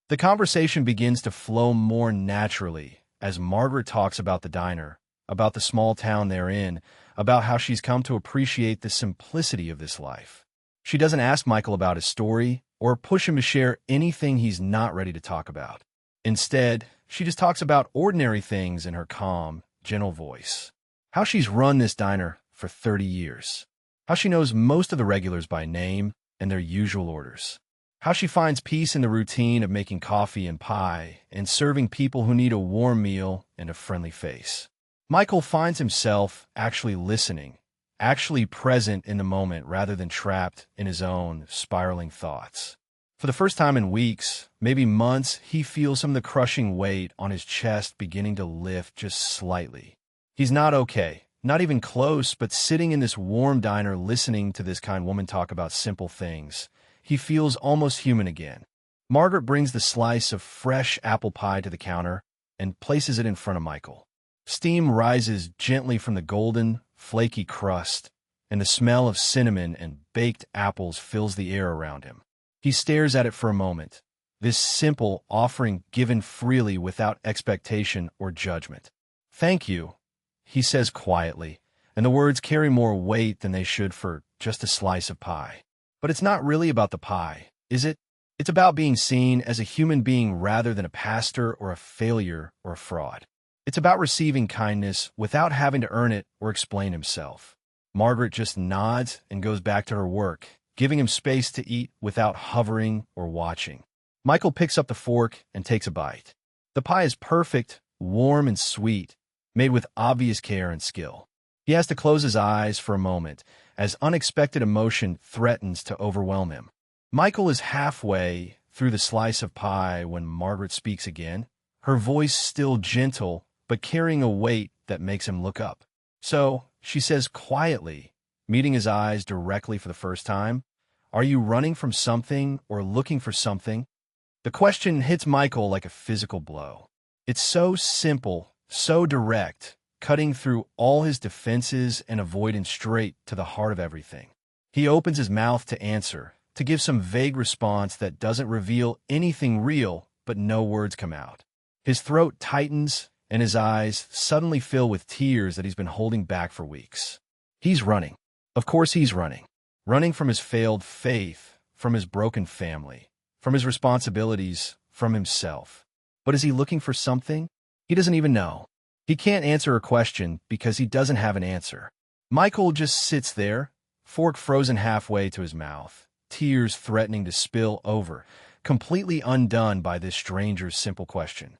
The conversation begins to flow more naturally as Margaret talks about the diner, about the small town they're in, about how she's come to appreciate the simplicity of this life. She doesn't ask Michael about his story or push him to share anything he's not ready to talk about. Instead, she just talks about ordinary things in her calm, gentle voice. How she's run this diner for 30 years. How she knows most of the regulars by name and their usual orders. How she finds peace in the routine of making coffee and pie and serving people who need a warm meal and a friendly face. Michael finds himself actually listening, actually present in the moment rather than trapped in his own spiraling thoughts. For the first time in weeks, maybe months, he feels some of the crushing weight on his chest beginning to lift just slightly. He's not okay, not even close, but sitting in this warm diner listening to this kind woman talk about simple things, he feels almost human again. Margaret brings the slice of fresh apple pie to the counter and places it in front of Michael. Steam rises gently from the golden, flaky crust, and the smell of cinnamon and baked apples fills the air around him. He stares at it for a moment, this simple offering given freely without expectation or judgment. "Thank you," he says quietly, and the words carry more weight than they should for just a slice of pie. But it's not really about the pie, is it? It's about being seen as a human being rather than a pastor or a failure or a fraud. It's about receiving kindness without having to earn it or explain himself. Margaret just nods and goes back to her work, giving him space to eat without hovering or watching. Michael picks up the fork and takes a bite. The pie is perfect, warm and sweet, made with obvious care and skill. He has to close his eyes for a moment, as unexpected emotion threatens to overwhelm him. Michael is halfway through the slice of pie when Margaret speaks again, her voice still gentle, but carrying a weight that makes him look up. "So," she says quietly, meeting his eyes directly for the first time, "are you running from something or looking for something?" The question hits Michael like a physical blow. It's so simple, so direct, cutting through all his defenses and avoiding straight to the heart of everything. He opens his mouth to answer, to give some vague response that doesn't reveal anything real, but no words come out. His throat tightens, and his eyes suddenly fill with tears that he's been holding back for weeks. He's running. Of course he's running. Running from his failed faith, from his broken family, from his responsibilities, from himself. But is he looking for something? He doesn't even know. He can't answer a question because he doesn't have an answer. Michael just sits there, fork frozen halfway to his mouth, tears threatening to spill over, completely undone by this stranger's simple question.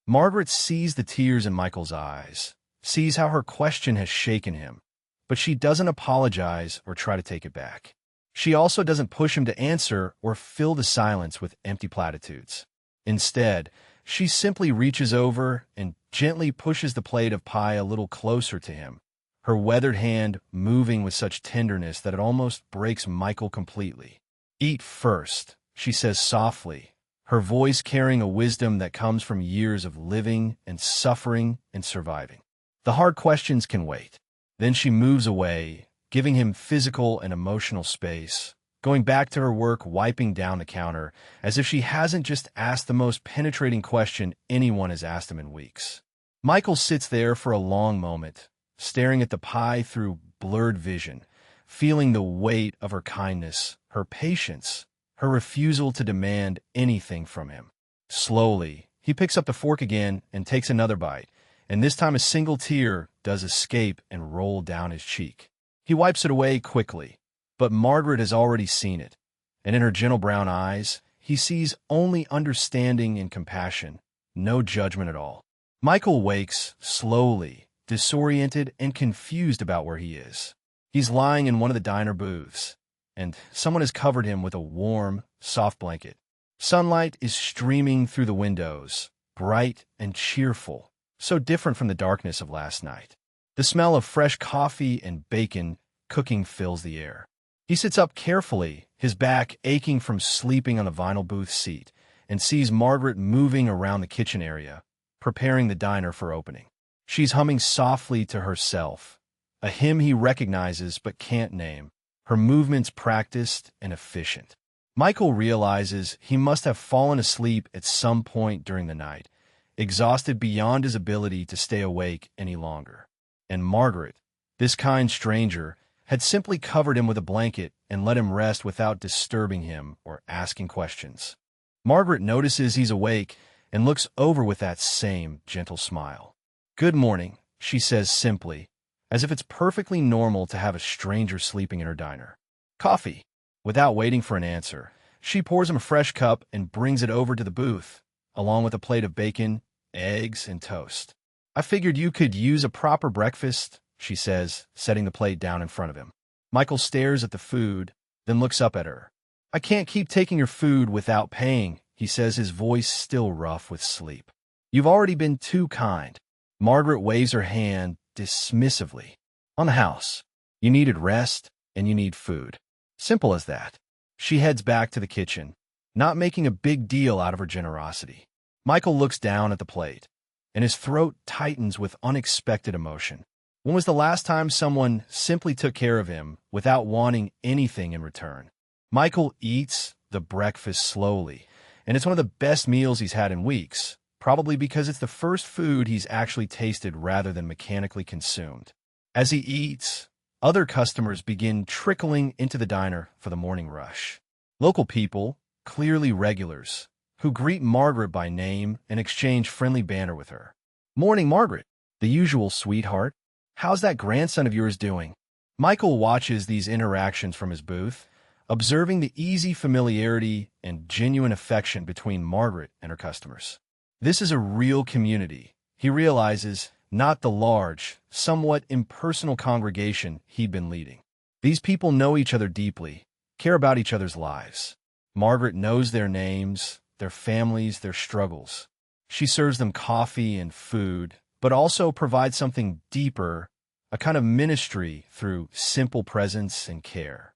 Margaret sees the tears in Michael's eyes, sees how her question has shaken him, but she doesn't apologize or try to take it back. She also doesn't push him to answer or fill the silence with empty platitudes. Instead, she simply reaches over and gently pushes the plate of pie a little closer to him, her weathered hand moving with such tenderness that it almost breaks Michael completely. "Eat first," she says softly, her voice carrying a wisdom that comes from years of living and suffering and surviving. The hard questions can wait. Then she moves away, giving him physical and emotional space, going back to her work, wiping down the counter, as if she hasn't just asked the most penetrating question anyone has asked him in weeks. Michael sits there for a long moment, staring at the pie through blurred vision, feeling the weight of her kindness, her patience, her refusal to demand anything from him. Slowly, he picks up the fork again and takes another bite, and this time a single tear does escape and roll down his cheek. He wipes it away quickly, but Margaret has already seen it, and in her gentle brown eyes, he sees only understanding and compassion, no judgment at all. Michael wakes slowly, disoriented and confused about where he is. He's lying in one of the diner booths, and someone has covered him with a warm, soft blanket. Sunlight is streaming through the windows, bright and cheerful, so different from the darkness of last night. The smell of fresh coffee and bacon cooking fills the air. He sits up carefully, his back aching from sleeping on the vinyl booth seat, and sees Margaret moving around the kitchen area, preparing the diner for opening. She's humming softly to herself, a hymn he recognizes but can't name, her movements practiced and efficient. Michael realizes he must have fallen asleep at some point during the night, exhausted beyond his ability to stay awake any longer. And Margaret, this kind stranger, had simply covered him with a blanket and let him rest without disturbing him or asking questions. Margaret notices he's awake and looks over with that same gentle smile. "Good morning," she says simply, as if it's perfectly normal to have a stranger sleeping in her diner. "Coffee." Without waiting for an answer, she pours him a fresh cup and brings it over to the booth, along with a plate of bacon, eggs, and toast. "I figured you could use a proper breakfast," she says, setting the plate down in front of him. Michael stares at the food, then looks up at her. "I can't keep taking your food without paying," he says, his voice still rough with sleep. "You've already been too kind." Margaret waves her hand dismissively. "On the house. You needed rest, and you need food. Simple as that." She heads back to the kitchen, not making a big deal out of her generosity. Michael looks down at the plate, and his throat tightens with unexpected emotion. When was the last time someone simply took care of him without wanting anything in return? Michael eats the breakfast slowly, and it's one of the best meals he's had in weeks, probably because it's the first food he's actually tasted rather than mechanically consumed. As he eats, other customers begin trickling into the diner for the morning rush. Local people, clearly regulars, who greet Margaret by name and exchange friendly banter with her. "Morning, Margaret. The usual, sweetheart. How's that grandson of yours doing?" Michael watches these interactions from his booth, observing the easy familiarity and genuine affection between Margaret and her customers. This is a real community, he realizes, not the large, somewhat impersonal congregation he'd been leading. These people know each other deeply, care about each other's lives. Margaret knows their names, their families, their struggles. She serves them coffee and food, but also provides something deeper, a kind of ministry through simple presence and care.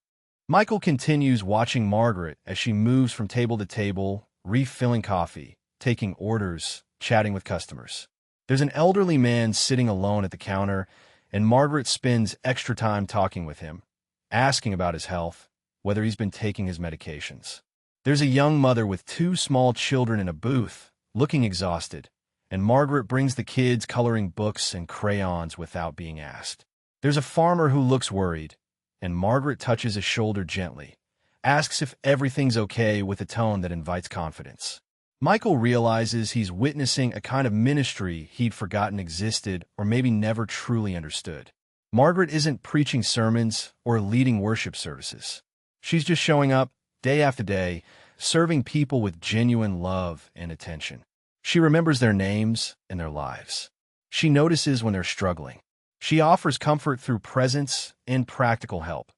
Michael continues watching Margaret as she moves from table to table, refilling coffee, taking orders, chatting with customers. There's an elderly man sitting alone at the counter, and Margaret spends extra time talking with him, asking about his health, whether he's been taking his medications. There's a young mother with 2 small children in a booth, looking exhausted, and Margaret brings the kids coloring books and crayons without being asked. There's a farmer who looks worried, and Margaret touches his shoulder gently, asks if everything's okay with a tone that invites confidence. Michael realizes he's witnessing a kind of ministry he'd forgotten existed or maybe never truly understood. Margaret isn't preaching sermons or leading worship services. She's just showing up, day after day, serving people with genuine love and attention. She remembers their names and their lives. She notices when they're struggling. She offers comfort through presence and practical help,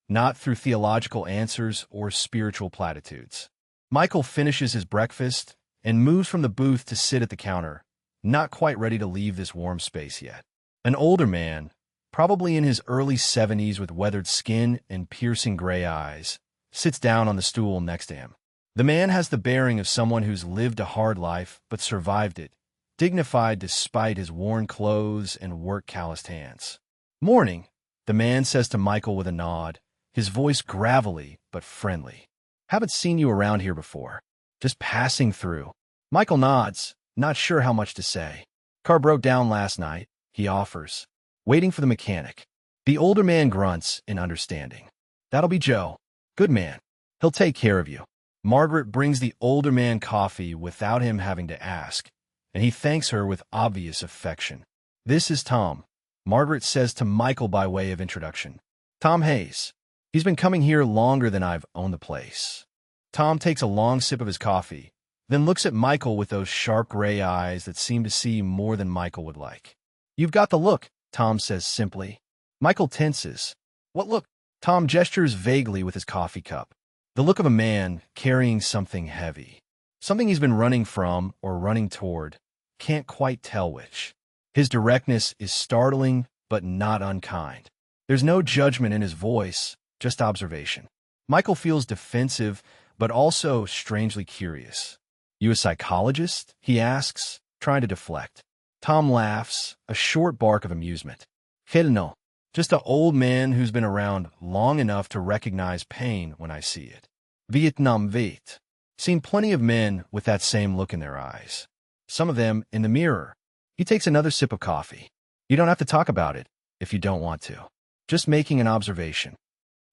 not through theological answers or spiritual platitudes. Michael finishes his breakfast and moves from the booth to sit at the counter, not quite ready to leave this warm space yet. An older man, probably in his early 70s with weathered skin and piercing gray eyes, sits down on the stool next to him. The man has the bearing of someone who's lived a hard life but survived it, dignified despite his worn clothes and work-calloused hands. "Morning," the man says to Michael with a nod, his voice gravelly but friendly. "Haven't seen you around here before. Just passing through." Michael nods, not sure how much to say. "Car broke down last night," he offers, waiting for the mechanic. The older man grunts in understanding. "That'll be Joe. Good man. He'll take care of you." Margaret brings the older man coffee without him having to ask, and he thanks her with obvious affection. "This is Tom," Margaret says to Michael by way of introduction. "Tom Hayes. He's been coming here longer than I've owned the place." Tom takes a long sip of his coffee, then looks at Michael with those sharp gray eyes that seem to see more than Michael would like. "You've got the look," Tom says simply. Michael tenses. "What look?" Tom gestures vaguely with his coffee cup. The look of a man carrying something heavy. Something he's been running from or running toward. Can't quite tell which. His directness is startling, but not unkind. There's no judgment in his voice, just observation. Michael feels defensive, but also strangely curious. "You a psychologist?" he asks, trying to deflect. Tom laughs, a short bark of amusement. "Hell no. Just an old man who's been around long enough to recognize pain when I see it. Vietnam Vet. Seen plenty of men with that same look in their eyes. Some of them in the mirror." He takes another sip of coffee. "You don't have to talk about it if you don't want to. Just making an observation."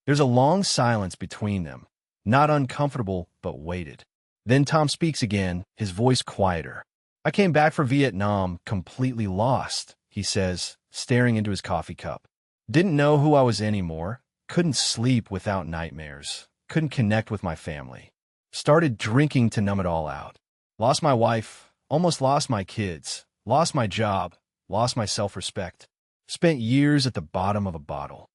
There's a long silence between them, not uncomfortable but weighted. Then Tom speaks again, his voice quieter. "I came back from Vietnam completely lost," he says, staring into his coffee cup. "Didn't know who I was anymore, couldn't sleep without nightmares, couldn't connect with my family. Started drinking to numb it all out. Lost my wife, almost lost my kids, lost my job, lost my self-respect. Spent years at the bottom of a bottle."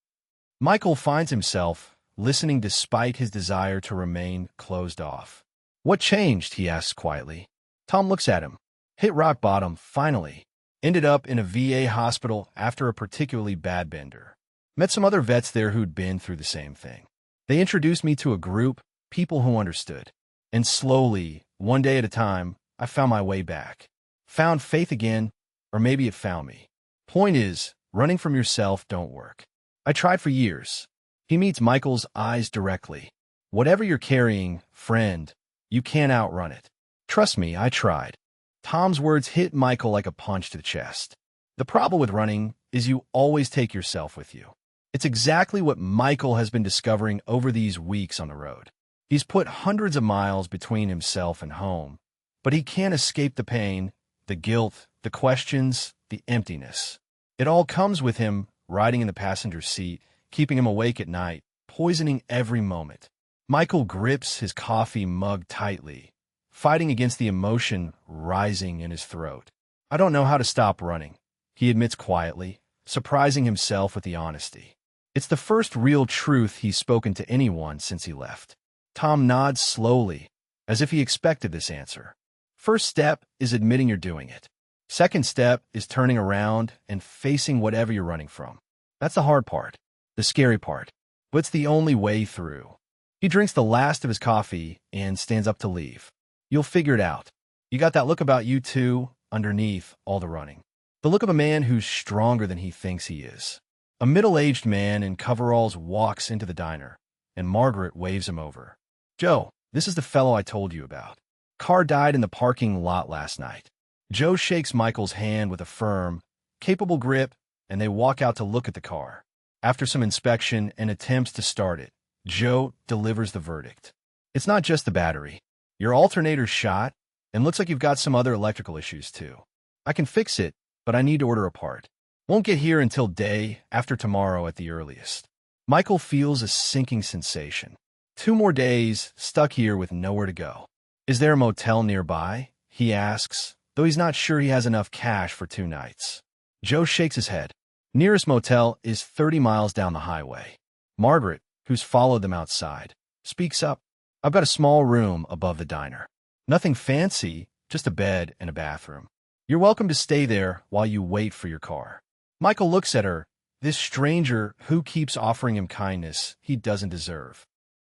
Michael finds himself listening despite his desire to remain closed off. "What changed?" he asks quietly. Tom looks at him. "Hit rock bottom, finally. Ended up in a VA hospital after a particularly bad bender. Met some other vets there who'd been through the same thing. They introduced me to a group, people who understood. And slowly, one day at a time, I found my way back. Found faith again, or maybe it found me. Point is, running from yourself don't work. I tried for years." He meets Michael's eyes directly. "Whatever you're carrying, friend, you can't outrun it. Trust me, I tried. Tom's words hit Michael like a punch to the chest. The problem with running is you always take yourself with you. It's exactly what Michael has been discovering over these weeks on the road. He's put hundreds of miles between himself and home, but he can't escape the pain, the guilt, the questions, the emptiness. It all comes with him riding in the passenger seat, keeping him awake at night, poisoning every moment. Michael grips his coffee mug tightly, fighting against the emotion rising in his throat. I don't know how to stop running, he admits quietly, surprising himself with the honesty. It's the first real truth he's spoken to anyone since he left. Tom nods slowly, as if he expected this answer. First step is admitting you're doing it. Second step is turning around and facing whatever you're running from. That's the hard part, the scary part, but it's the only way through. He drinks the last of his coffee and stands up to leave. You'll figure it out. You got that look about you too, underneath all the running. The look of a man who's stronger than he thinks he is. A middle-aged man in coveralls walks into the diner, and Margaret waves him over. Joe, this is the fellow I told you about. Car died in the parking lot last night. Joe shakes Michael's hand with a firm, capable grip, and they walk out to look at the car. After some inspection and attempts to start it, Joe delivers the verdict. It's not just the battery. Your alternator's shot, and looks like you've got some other electrical issues too. I can fix it, but I need to order a part. Won't get here until day after tomorrow at the earliest. Michael feels a sinking sensation. 2 more days stuck here with nowhere to go. Is there a motel nearby? He asks, though he's not sure he has enough cash for 2 nights. Joe shakes his head. Nearest motel is 30 miles down the highway. Margaret, who's followed them outside, speaks up. I've got a small room above the diner. Nothing fancy, just a bed and a bathroom. You're welcome to stay there while you wait for your car. Michael looks at her, this stranger who keeps offering him kindness he doesn't deserve.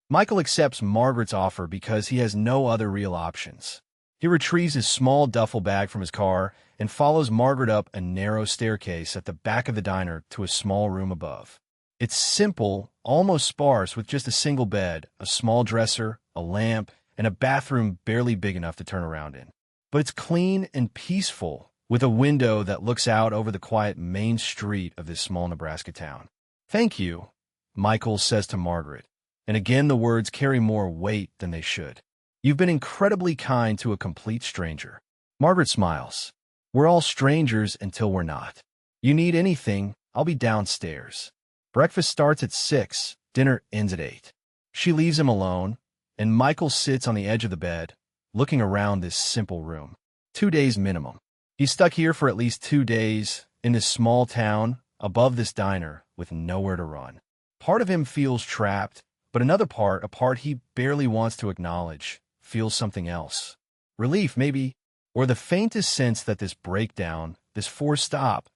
Michael accepts Margaret's offer because he has no other real options. He retrieves his small duffel bag from his car and follows Margaret up a narrow staircase at the back of the diner to a small room above. It's simple, almost sparse, with just a single bed, a small dresser, a lamp, and a bathroom barely big enough to turn around in. But it's clean and peaceful, with a window that looks out over the quiet main street of this small Nebraska town. Thank you, Michael says to Margaret, and again the words carry more weight than they should. You've been incredibly kind to a complete stranger. Margaret smiles. We're all strangers until we're not. You need anything, I'll be downstairs. Breakfast starts at 6, dinner ends at 8. She leaves him alone, and Michael sits on the edge of the bed, looking around this simple room. 2 days minimum. He's stuck here for at least 2 days, in this small town, above this diner, with nowhere to run. Part of him feels trapped, but another part, a part he barely wants to acknowledge, feels something else. Relief, maybe, or the faintest sense that this breakdown, this forced stop,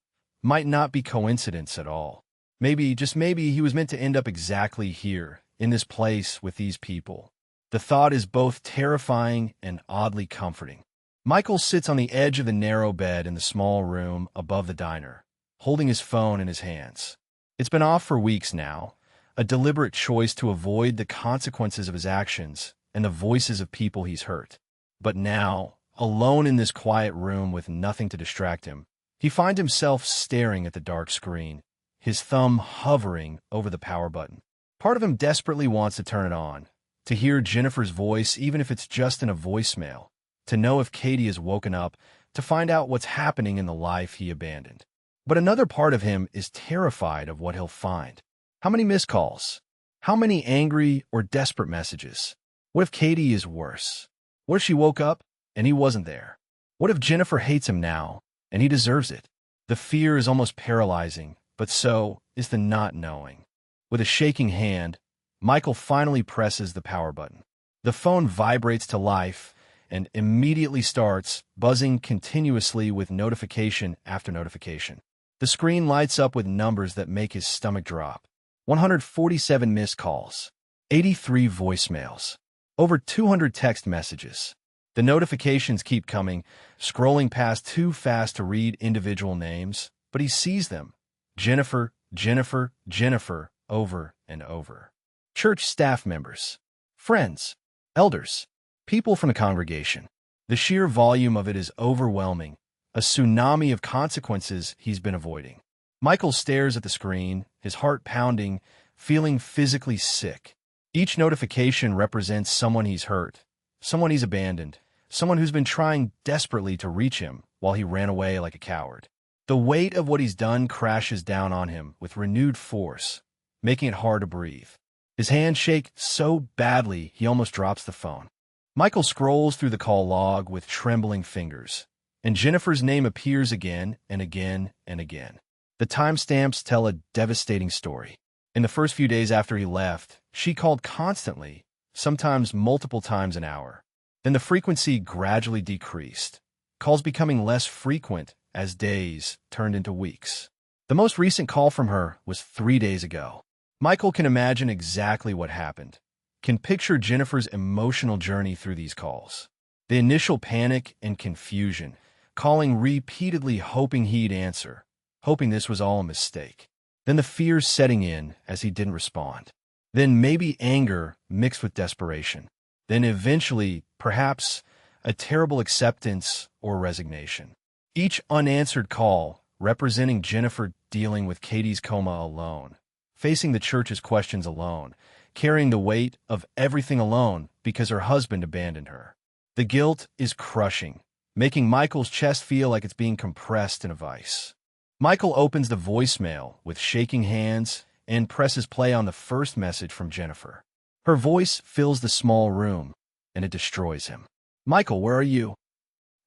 might not be coincidence at all. Maybe, just maybe, he was meant to end up exactly here, in this place with these people. The thought is both terrifying and oddly comforting. Michael sits on the edge of the narrow bed in the small room above the diner, holding his phone in his hands. It's been off for weeks now, a deliberate choice to avoid the consequences of his actions and the voices of people he's hurt. But now, alone in this quiet room with nothing to distract him, he finds himself staring at the dark screen, his thumb hovering over the power button. Part of him desperately wants to turn it on, to hear Jennifer's voice even if it's just in a voicemail, to know if Katie has woken up, to find out what's happening in the life he abandoned. But another part of him is terrified of what he'll find. How many missed calls? How many angry or desperate messages? What if Katie is worse? What if she woke up and he wasn't there? What if Jennifer hates him now and he deserves it? The fear is almost paralyzing, but so is the not knowing. With a shaking hand, Michael finally presses the power button. The phone vibrates to life and immediately starts buzzing continuously with notification after notification. The screen lights up with numbers that make his stomach drop. 147 missed calls, 83 voicemails, over 200 text messages. The notifications keep coming, scrolling past too fast to read individual names, but he sees them. Jennifer, Jennifer, Jennifer, over and over. Church staff members, friends, elders, people from the congregation. The sheer volume of it is overwhelming, a tsunami of consequences he's been avoiding. Michael stares at the screen, his heart pounding, feeling physically sick. Each notification represents someone he's hurt, someone he's abandoned, someone who's been trying desperately to reach him while he ran away like a coward. The weight of what he's done crashes down on him with renewed force, making it hard to breathe. His hands shake so badly he almost drops the phone. Michael scrolls through the call log with trembling fingers, and Jennifer's name appears again and again and again. The timestamps tell a devastating story. In the first few days after he left, she called constantly, sometimes multiple times an hour. Then the frequency gradually decreased, calls becoming less frequent as days turned into weeks. The most recent call from her was 3 days ago. Michael can imagine exactly what happened, can picture Jennifer's emotional journey through these calls. The initial panic and confusion, calling repeatedly hoping he'd answer, hoping this was all a mistake. Then the fears setting in as he didn't respond. Then maybe anger mixed with desperation. Then eventually, perhaps, a terrible acceptance or resignation. Each unanswered call representing Jennifer dealing with Katie's coma alone, facing the church's questions alone, carrying the weight of everything alone because her husband abandoned her. The guilt is crushing, making Michael's chest feel like it's being compressed in a vice. Michael opens the voicemail with shaking hands and presses play on the first message from Jennifer. Her voice fills the small room, and it destroys him. "Michael, where are you?"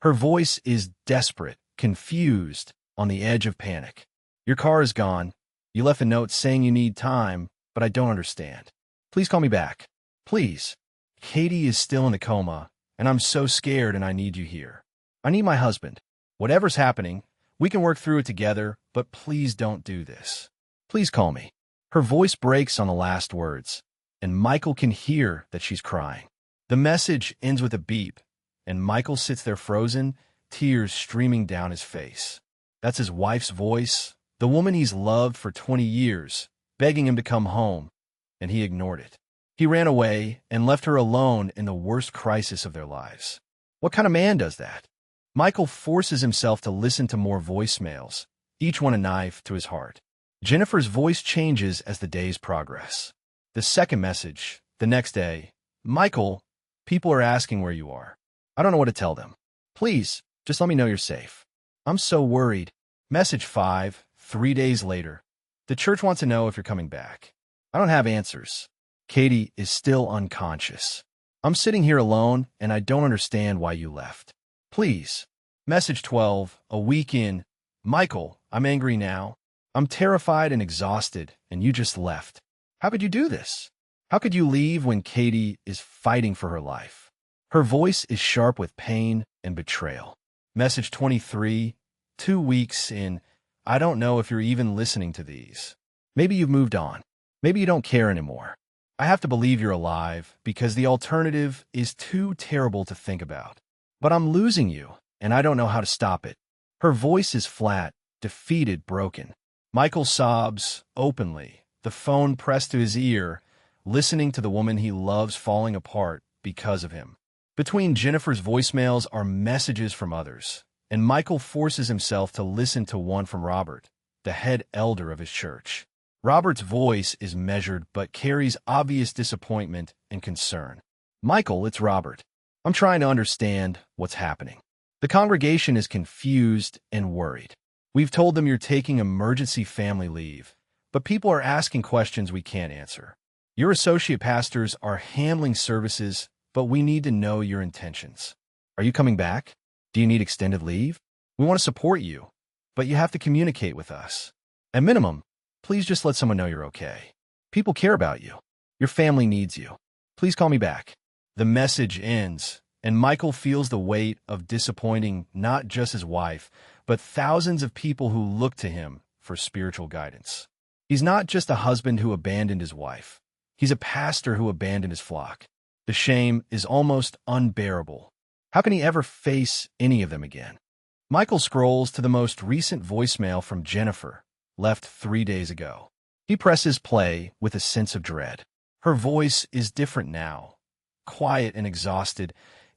Her voice is desperate, confused, on the edge of panic. "Your car is gone. You left a note saying you need time, but I don't understand. Please call me back. Please. Katie is still in the coma, and I'm so scared and I need you here. I need my husband. Whatever's happening, we can work through it together, but please don't do this. Please call me." Her voice breaks on the last words, and Michael can hear that she's crying. The message ends with a beep, and Michael sits there frozen, tears streaming down his face. That's his wife's voice, the woman he's loved for 20 years, begging him to come home, and he ignored it. He ran away and left her alone in the worst crisis of their lives. What kind of man does that? Michael forces himself to listen to more voicemails, each one a knife to his heart. Jennifer's voice changes as the days progress. The second message, the next day, "Michael, people are asking where you are. I don't know what to tell them. Please, just let me know you're safe. I'm so worried." Message 5, 3 days later. "The church wants to know if you're coming back. I don't have answers. Katie is still unconscious. I'm sitting here alone, and I don't understand why you left. Please." Message 12, a week in. "Michael, I'm angry now. I'm terrified and exhausted, and you just left. How could you do this? How could you leave when Katie is fighting for her life?" Her voice is sharp with pain and betrayal. Message 23, 2 weeks in. "I don't know if you're even listening to these. Maybe you've moved on. Maybe you don't care anymore. I have to believe you're alive because the alternative is too terrible to think about. But I'm losing you, and I don't know how to stop it." Her voice is flat, defeated, broken. Michael sobs openly, the phone pressed to his ear, listening to the woman he loves falling apart because of him. Between Jennifer's voicemails are messages from others, and Michael forces himself to listen to one from Robert, the head elder of his church. Robert's voice is measured but carries obvious disappointment and concern. "Michael, it's Robert. I'm trying to understand what's happening. The congregation is confused and worried. We've told them you're taking emergency family leave, but people are asking questions we can't answer. Your associate pastors are handling services, but we need to know your intentions. Are you coming back? Do you need extended leave? We want to support you, but you have to communicate with us. At minimum, please just let someone know you're okay. People care about you. Your family needs you. Please call me back." The message ends, and Michael feels the weight of disappointing not just his wife, but thousands of people who look to him for spiritual guidance. He's not just a husband who abandoned his wife. He's a pastor who abandoned his flock. The shame is almost unbearable. How can he ever face any of them again? Michael scrolls to the most recent voicemail from Jennifer, left 3 days ago. He presses play with a sense of dread. Her voice is different now, quiet and exhausted,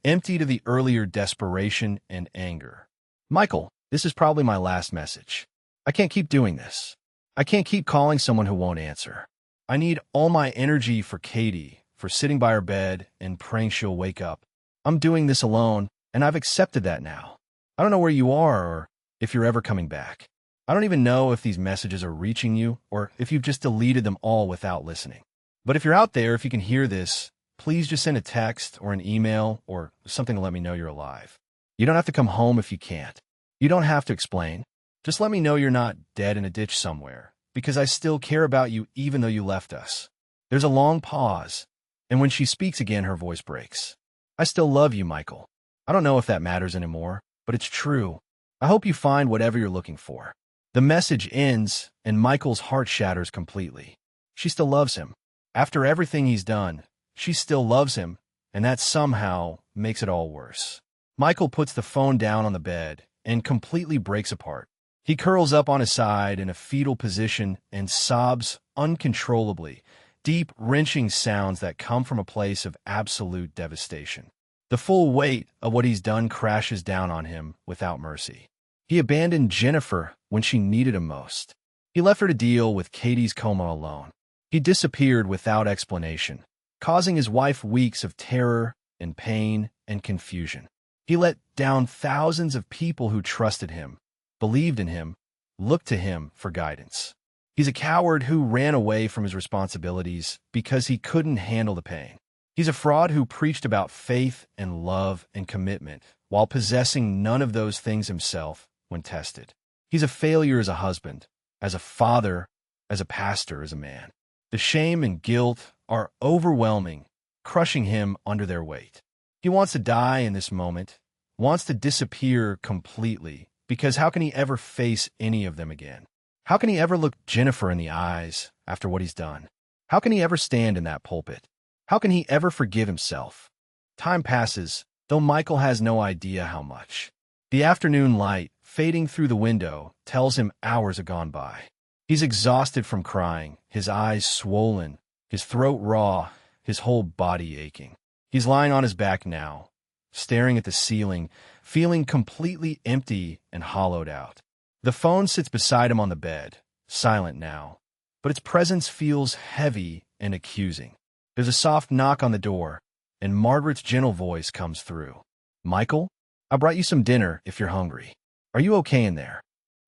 empty to the earlier desperation and anger. Michael, this is probably my last message. I can't keep doing this. I can't keep calling someone who won't answer. I need all my energy for Katie, for sitting by her bed and praying she'll wake up. I'm doing this alone, and I've accepted that now. I don't know where you are or if you're ever coming back. I don't even know if these messages are reaching you or if you've just deleted them all without listening. But if you're out there, if you can hear this, please just send a text or an email or something to let me know you're alive. You don't have to come home if you can't. You don't have to explain. Just let me know you're not dead in a ditch somewhere, because I still care about you even though you left us. There's a long pause, and when she speaks again, her voice breaks. I still love you, Michael. I don't know if that matters anymore, but it's true. I hope you find whatever you're looking for. The message ends, and Michael's heart shatters completely. She still loves him. After everything he's done, she still loves him, and that somehow makes it all worse. Michael puts the phone down on the bed and completely breaks apart. He curls up on his side in a fetal position and sobs uncontrollably, deep, wrenching sounds that come from a place of absolute devastation. The full weight of what he's done crashes down on him without mercy. He abandoned Jennifer when she needed him most. He left her to deal with Katie's coma alone. He disappeared without explanation, causing his wife weeks of terror and pain and confusion. He let down thousands of people who trusted him, believed in him, looked to him for guidance. He's a coward who ran away from his responsibilities because he couldn't handle the pain. He's a fraud who preached about faith and love and commitment while possessing none of those things himself when tested. He's a failure as a husband, as a father, as a pastor, as a man. The shame and guilt are overwhelming, crushing him under their weight. He wants to die in this moment, wants to disappear completely, because how can he ever face any of them again? How can he ever look Jennifer in the eyes after what he's done? How can he ever stand in that pulpit? How can he ever forgive himself? Time passes, though Michael has no idea how much. The afternoon light, fading through the window, tells him hours have gone by. He's exhausted from crying, his eyes swollen, his throat raw, his whole body aching. He's lying on his back now, staring at the ceiling, feeling completely empty and hollowed out. The phone sits beside him on the bed, silent now, but its presence feels heavy and accusing. There's a soft knock on the door, and Margaret's gentle voice comes through. Michael, I brought you some dinner if you're hungry. Are you okay in there?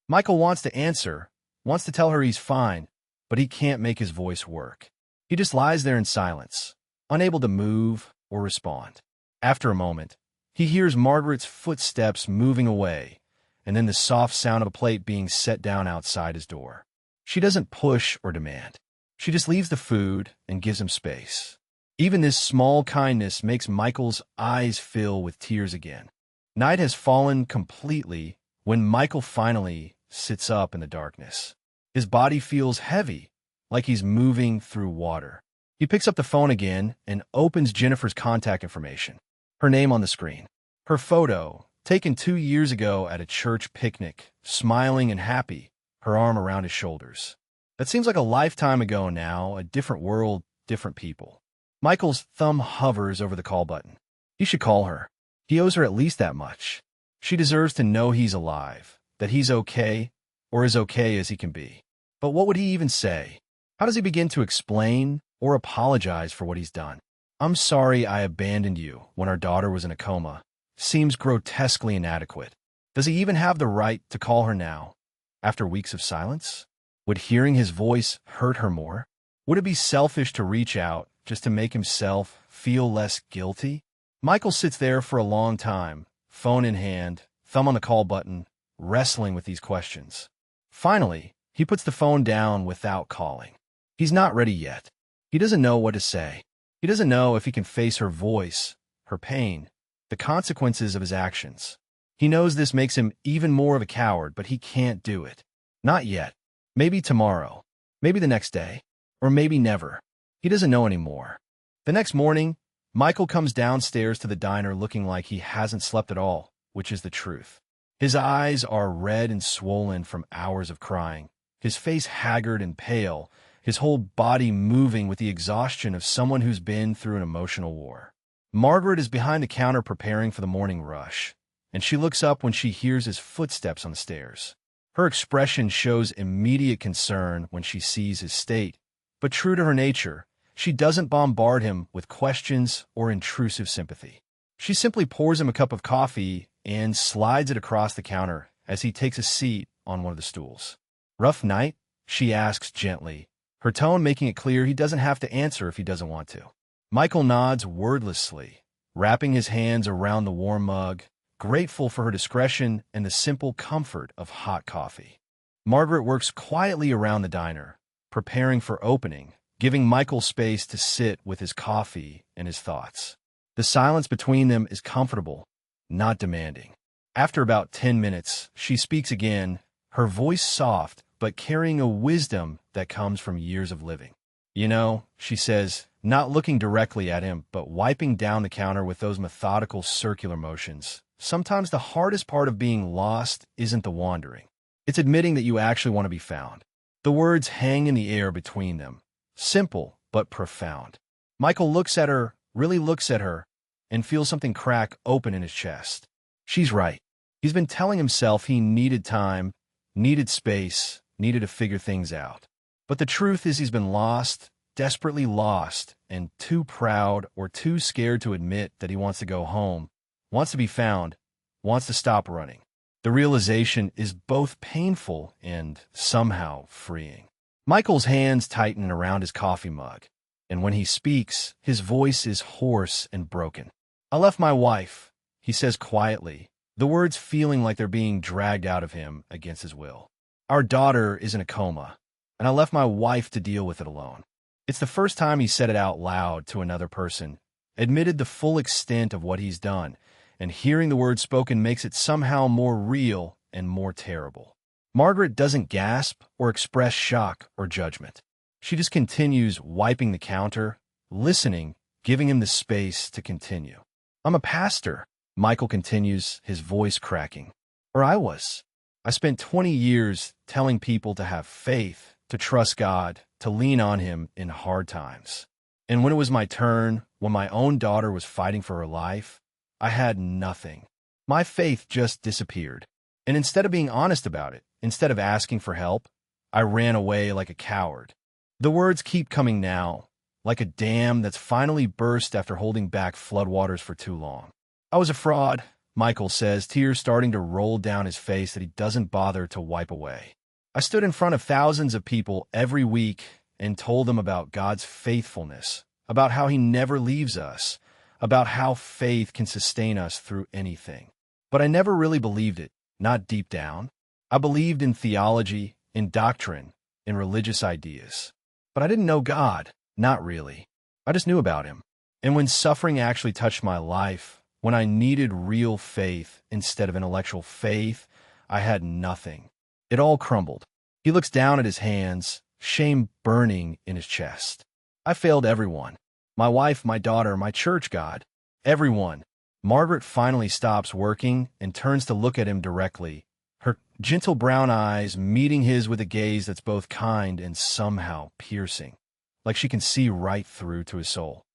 Michael wants to answer, wants to tell her he's fine, but he can't make his voice work. He just lies there in silence, unable to move or respond. After a moment, he hears Margaret's footsteps moving away, and then the soft sound of a plate being set down outside his door. She doesn't push or demand. She just leaves the food and gives him space. Even this small kindness makes Michael's eyes fill with tears again. Night has fallen completely when Michael finally sits up in the darkness. His body feels heavy, like he's moving through water. He picks up the phone again and opens Jennifer's contact information. Her name on the screen. Her photo, taken 2 years ago at a church picnic, smiling and happy, her arm around his shoulders. That seems like a lifetime ago now, a different world, different people. Michael's thumb hovers over the call button. He should call her. He owes her at least that much. She deserves to know he's alive, that he's okay, or as okay as he can be. But what would he even say? How does he begin to explain or apologize for what he's done? I'm sorry I abandoned you when our daughter was in a coma. Seems grotesquely inadequate. Does he even have the right to call her now, after weeks of silence? Would hearing his voice hurt her more? Would it be selfish to reach out just to make himself feel less guilty? Michael sits there for a long time, phone in hand, thumb on the call button, wrestling with these questions. Finally, he puts the phone down without calling. He's not ready yet. He doesn't know what to say. He doesn't know if he can face her voice, her pain, the consequences of his actions. He knows this makes him even more of a coward, but he can't do it. Not yet. Maybe tomorrow. Maybe the next day. Or maybe never. He doesn't know anymore. The next morning, Michael comes downstairs to the diner looking like he hasn't slept at all, which is the truth. His eyes are red and swollen from hours of crying, his face haggard and pale, his whole body moving with the exhaustion of someone who's been through an emotional war. Margaret is behind the counter preparing for the morning rush, and she looks up when she hears his footsteps on the stairs. Her expression shows immediate concern when she sees his state, but true to her nature, she doesn't bombard him with questions or intrusive sympathy. She simply pours him a cup of coffee and slides it across the counter as he takes a seat on one of the stools. "Rough night?" she asks gently, her tone making it clear he doesn't have to answer if he doesn't want to. Michael nods wordlessly, wrapping his hands around the warm mug, grateful for her discretion and the simple comfort of hot coffee. Margaret works quietly around the diner, preparing for opening, giving Michael space to sit with his coffee and his thoughts. The silence between them is comfortable, not demanding. After about 10 minutes, she speaks again, her voice soft but carrying a wisdom that comes from years of living. "You know," she says, not looking directly at him but wiping down the counter with those methodical circular motions, "sometimes the hardest part of being lost isn't the wandering. It's admitting that you actually want to be found." The words hang in the air between them, simple but profound. Michael looks at her, really looks at her, and feels something crack open in his chest. She's right. He's been telling himself he needed time, needed space, needed to figure things out. But the truth is he's been lost, desperately lost, and too proud or too scared to admit that he wants to go home, wants to be found, wants to stop running. The realization is both painful and somehow freeing. Michael's hands tighten around his coffee mug, and when he speaks, his voice is hoarse and broken. "I left my wife," he says quietly, the words feeling like they're being dragged out of him against his will. "Our daughter is in a coma, and I left my wife to deal with it alone." It's the first time he said it out loud to another person, admitted the full extent of what he's done, and hearing the words spoken makes it somehow more real and more terrible. Margaret doesn't gasp or express shock or judgment. She just continues wiping the counter, listening, giving him the space to continue. "I'm a pastor," Michael continues, his voice cracking. "Or I was. I spent 20 years telling people to have faith, to trust God, to lean on Him in hard times. And when it was my turn, when my own daughter was fighting for her life, I had nothing. My faith just disappeared. And instead of being honest about it, instead of asking for help, I ran away like a coward." The words keep coming now, like a dam that's finally burst after holding back floodwaters for too long. "I was a fraud," Michael says, tears starting to roll down his face that he doesn't bother to wipe away. "I stood in front of thousands of people every week and told them about God's faithfulness, about how He never leaves us, about how faith can sustain us through anything. But I never really believed it, not deep down. I believed in theology, in doctrine, in religious ideas. But I didn't know God, not really. I just knew about Him. And when suffering actually touched my life, when I needed real faith instead of intellectual faith, I had nothing. It all crumbled." He looks down at his hands, shame burning in his chest. "I failed everyone. My wife, my daughter, my church, God. Everyone." Margaret finally stops working and turns to look at him directly, her gentle brown eyes meeting his with a gaze that's both kind and somehow piercing, like she can see right through to his soul.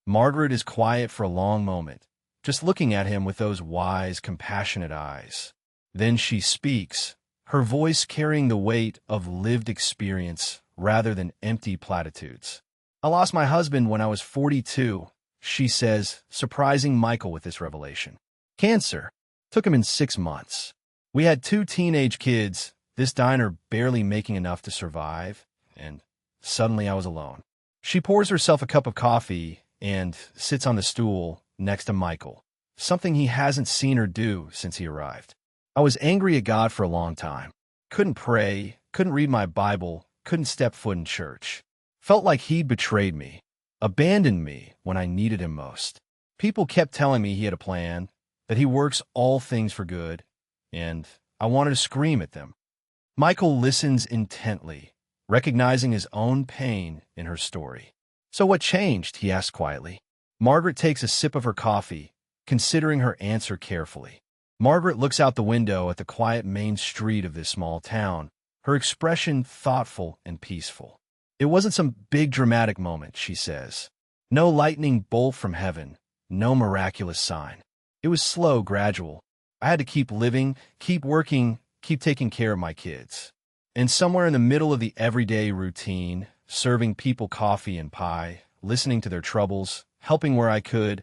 Margaret is quiet for a long moment, just looking at him with those wise, compassionate eyes. Then she speaks, her voice carrying the weight of lived experience rather than empty platitudes. "I lost my husband when I was 42, she says, surprising Michael with this revelation. "Cancer. Took him in 6 months. We had 2 teenage kids, this diner barely making enough to survive, and suddenly I was alone." She pours herself a cup of coffee and sits on the stool next to Michael, something he hasn't seen her do since he arrived. "I was angry at God for a long time. Couldn't pray, couldn't read my Bible, couldn't step foot in church. Felt like He'd betrayed me, abandoned me when I needed Him most. People kept telling me He had a plan, that He works all things for good, and I wanted to scream at them." Michael listens intently, recognizing his own pain in her story. "So what changed?" he asks quietly. Margaret takes a sip of her coffee, considering her answer carefully. Margaret looks out the window at the quiet main street of this small town, her expression thoughtful and peaceful. "It wasn't some big dramatic moment," she says. "No lightning bolt from heaven, no miraculous sign. It was slow, gradual. I had to keep living, keep working, keep taking care of my kids. And somewhere in the middle of the everyday routine, serving people coffee and pie, listening to their troubles, helping where I could,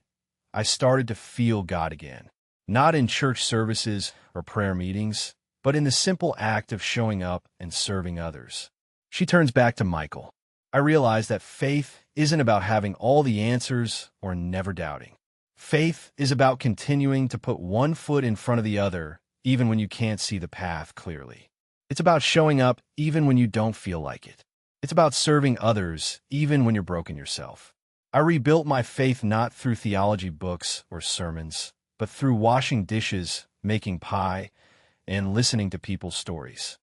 I started to feel God again. Not in church services or prayer meetings, but in the simple act of showing up and serving others. She turns back to Michael. I realize that faith isn't about having all the answers or never doubting. Faith is about continuing to put one foot in front of the other, even when you can't see the path clearly. It's about showing up even when you don't feel like it. It's about serving others even when you're broken yourself. I rebuilt my faith not through theology books or sermons, but through washing dishes, making pie, and listening to people's stories.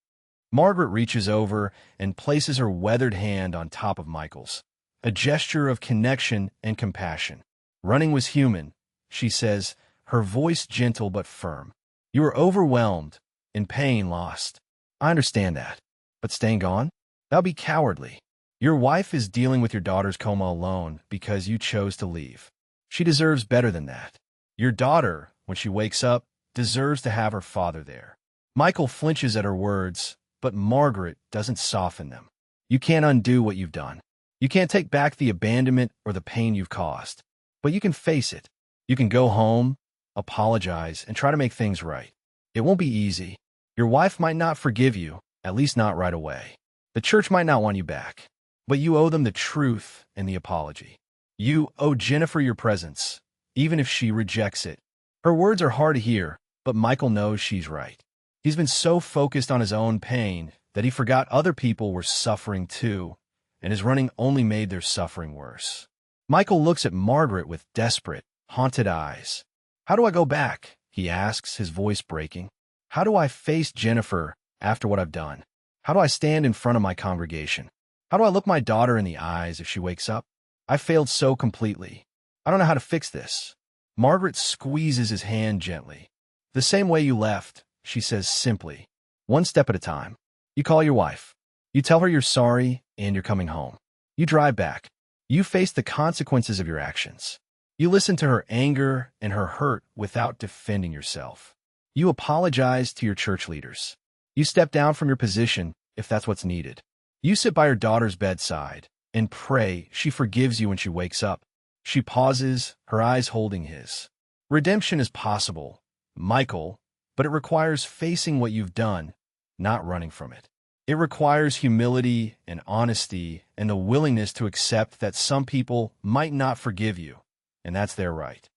Margaret reaches over and places her weathered hand on top of Michael's, a gesture of connection and compassion. Running was human, she says, her voice gentle but firm. You were overwhelmed, in pain, lost. I understand that. But staying gone? That would be cowardly. Your wife is dealing with your daughter's coma alone because you chose to leave. She deserves better than that. Your daughter, when she wakes up, deserves to have her father there. Michael flinches at her words, but Margaret doesn't soften them. You can't undo what you've done. You can't take back the abandonment or the pain you've caused. But you can face it. You can go home, apologize, and try to make things right. It won't be easy. Your wife might not forgive you, at least not right away. The church might not want you back. But you owe them the truth and the apology. You owe Jennifer your presence, even if she rejects it. Her words are hard to hear, but Michael knows she's right. He's been so focused on his own pain that he forgot other people were suffering too, and his running only made their suffering worse. Michael looks at Margaret with desperate, haunted eyes. How do I go back? He asks, his voice breaking. How do I face Jennifer after what I've done? How do I stand in front of my congregation? How do I look my daughter in the eyes if she wakes up? I failed so completely. I don't know how to fix this. Margaret squeezes his hand gently. The same way you left, she says simply. One step at a time. You call your wife. You tell her you're sorry and you're coming home. You drive back. You face the consequences of your actions. You listen to her anger and her hurt without defending yourself. You apologize to your church leaders. You step down from your position if that's what's needed. You sit by her daughter's bedside and pray she forgives you when she wakes up. She pauses, her eyes holding his. Redemption is possible, Michael, but it requires facing what you've done, not running from it. It requires humility and honesty and the willingness to accept that some people might not forgive you, and that's their right.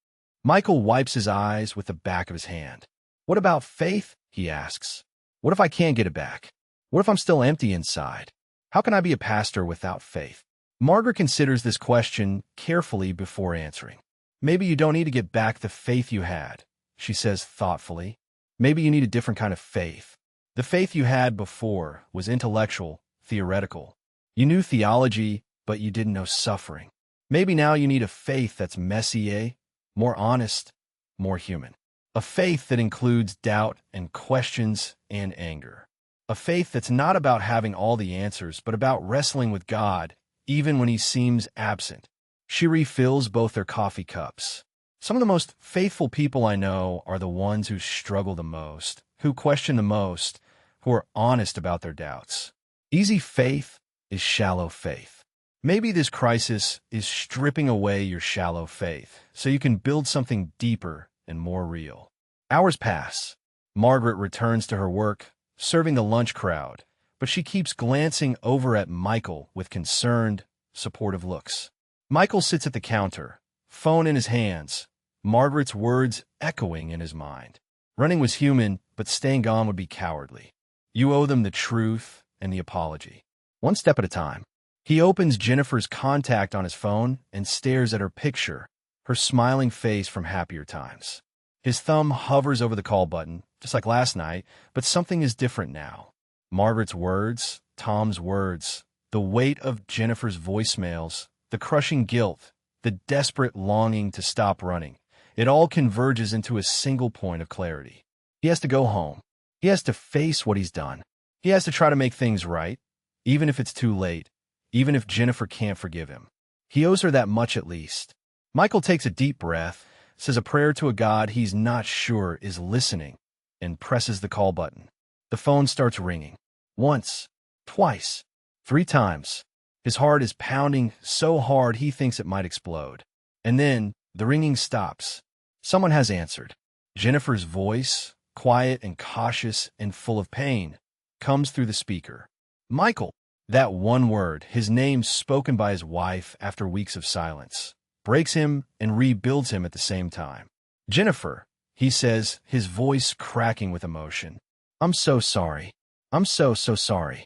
Michael wipes his eyes with the back of his hand. What about faith? He asks. What if I can't get it back? What if I'm still empty inside? How can I be a pastor without faith? Margaret considers this question carefully before answering. Maybe you don't need to get back the faith you had, she says thoughtfully. Maybe you need a different kind of faith. The faith you had before was intellectual, theoretical. You knew theology, but you didn't know suffering. Maybe now you need a faith that's messier, more honest, more human. A faith that includes doubt and questions and anger. A faith that's not about having all the answers, but about wrestling with God, even when he seems absent. She refills both their coffee cups. Some of the most faithful people I know are the ones who struggle the most, who question the most, who are honest about their doubts. Easy faith is shallow faith. Maybe this crisis is stripping away your shallow faith so you can build something deeper and more real. Hours pass. Margaret returns to her work, serving the lunch crowd, but she keeps glancing over at Michael with concerned, supportive looks. Michael sits at the counter, phone in his hands, Margaret's words echoing in his mind. Running was human, but staying gone would be cowardly. You owe them the truth and the apology. One step at a time. He opens Jennifer's contact on his phone and stares at her picture, her smiling face from happier times. His thumb hovers over the call button, just like last night, but something is different now. Margaret's words, Tom's words, the weight of Jennifer's voicemails, the crushing guilt, the desperate longing to stop running. It all converges into a single point of clarity. He has to go home. He has to face what he's done. He has to try to make things right, even if it's too late, even if Jennifer can't forgive him. He owes her that much at least. Michael takes a deep breath, says a prayer to a God he's not sure is listening, and presses the call button. The phone starts ringing. Once, twice, 3 times. His heart is pounding so hard he thinks it might explode. And then the ringing stops. Someone has answered. Jennifer's voice, quiet and cautious and full of pain, comes through the speaker. Michael. That one word, his name spoken by his wife after weeks of silence, breaks him and rebuilds him at the same time. Jennifer, he says, his voice cracking with emotion. I'm so sorry. I'm so sorry.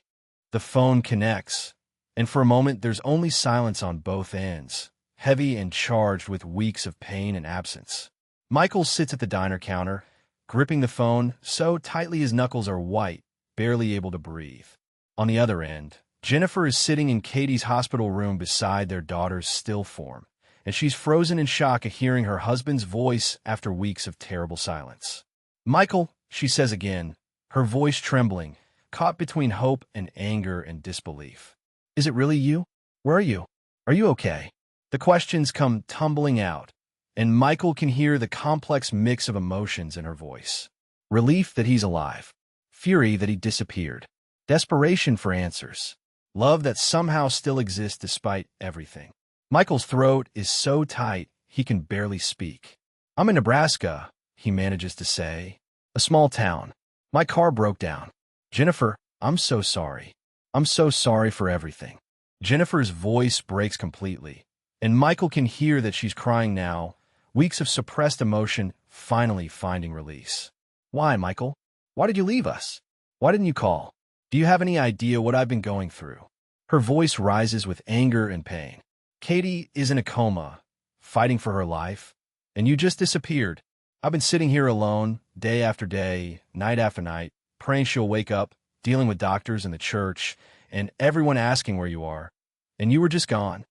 The phone connects, and for a moment there's only silence on both ends, heavy and charged with weeks of pain and absence. Michael sits at the diner counter, gripping the phone so tightly his knuckles are white, barely able to breathe. On the other end, Jennifer is sitting in Katie's hospital room beside their daughter's still form, and she's frozen in shock at hearing her husband's voice after weeks of terrible silence. Michael, she says again, her voice trembling, caught between hope and anger and disbelief. Is it really you? Where are you? Are you okay? The questions come tumbling out, and Michael can hear the complex mix of emotions in her voice. Relief that he's alive, fury that he disappeared, desperation for answers, love that somehow still exists despite everything. Michael's throat is so tight he can barely speak. I'm in Nebraska, he manages to say. A small town. My car broke down. Jennifer, I'm so sorry. I'm so sorry for everything. Jennifer's voice breaks completely, and Michael can hear that she's crying now, weeks of suppressed emotion finally finding release. Why, Michael? Why did you leave us? Why didn't you call? Do you have any idea what I've been going through? Her voice rises with anger and pain. Katie is in a coma, fighting for her life, and you just disappeared. I've been sitting here alone, day after day, night after night, praying she'll wake up, dealing with doctors and the church, and everyone asking where you are, and you were just gone.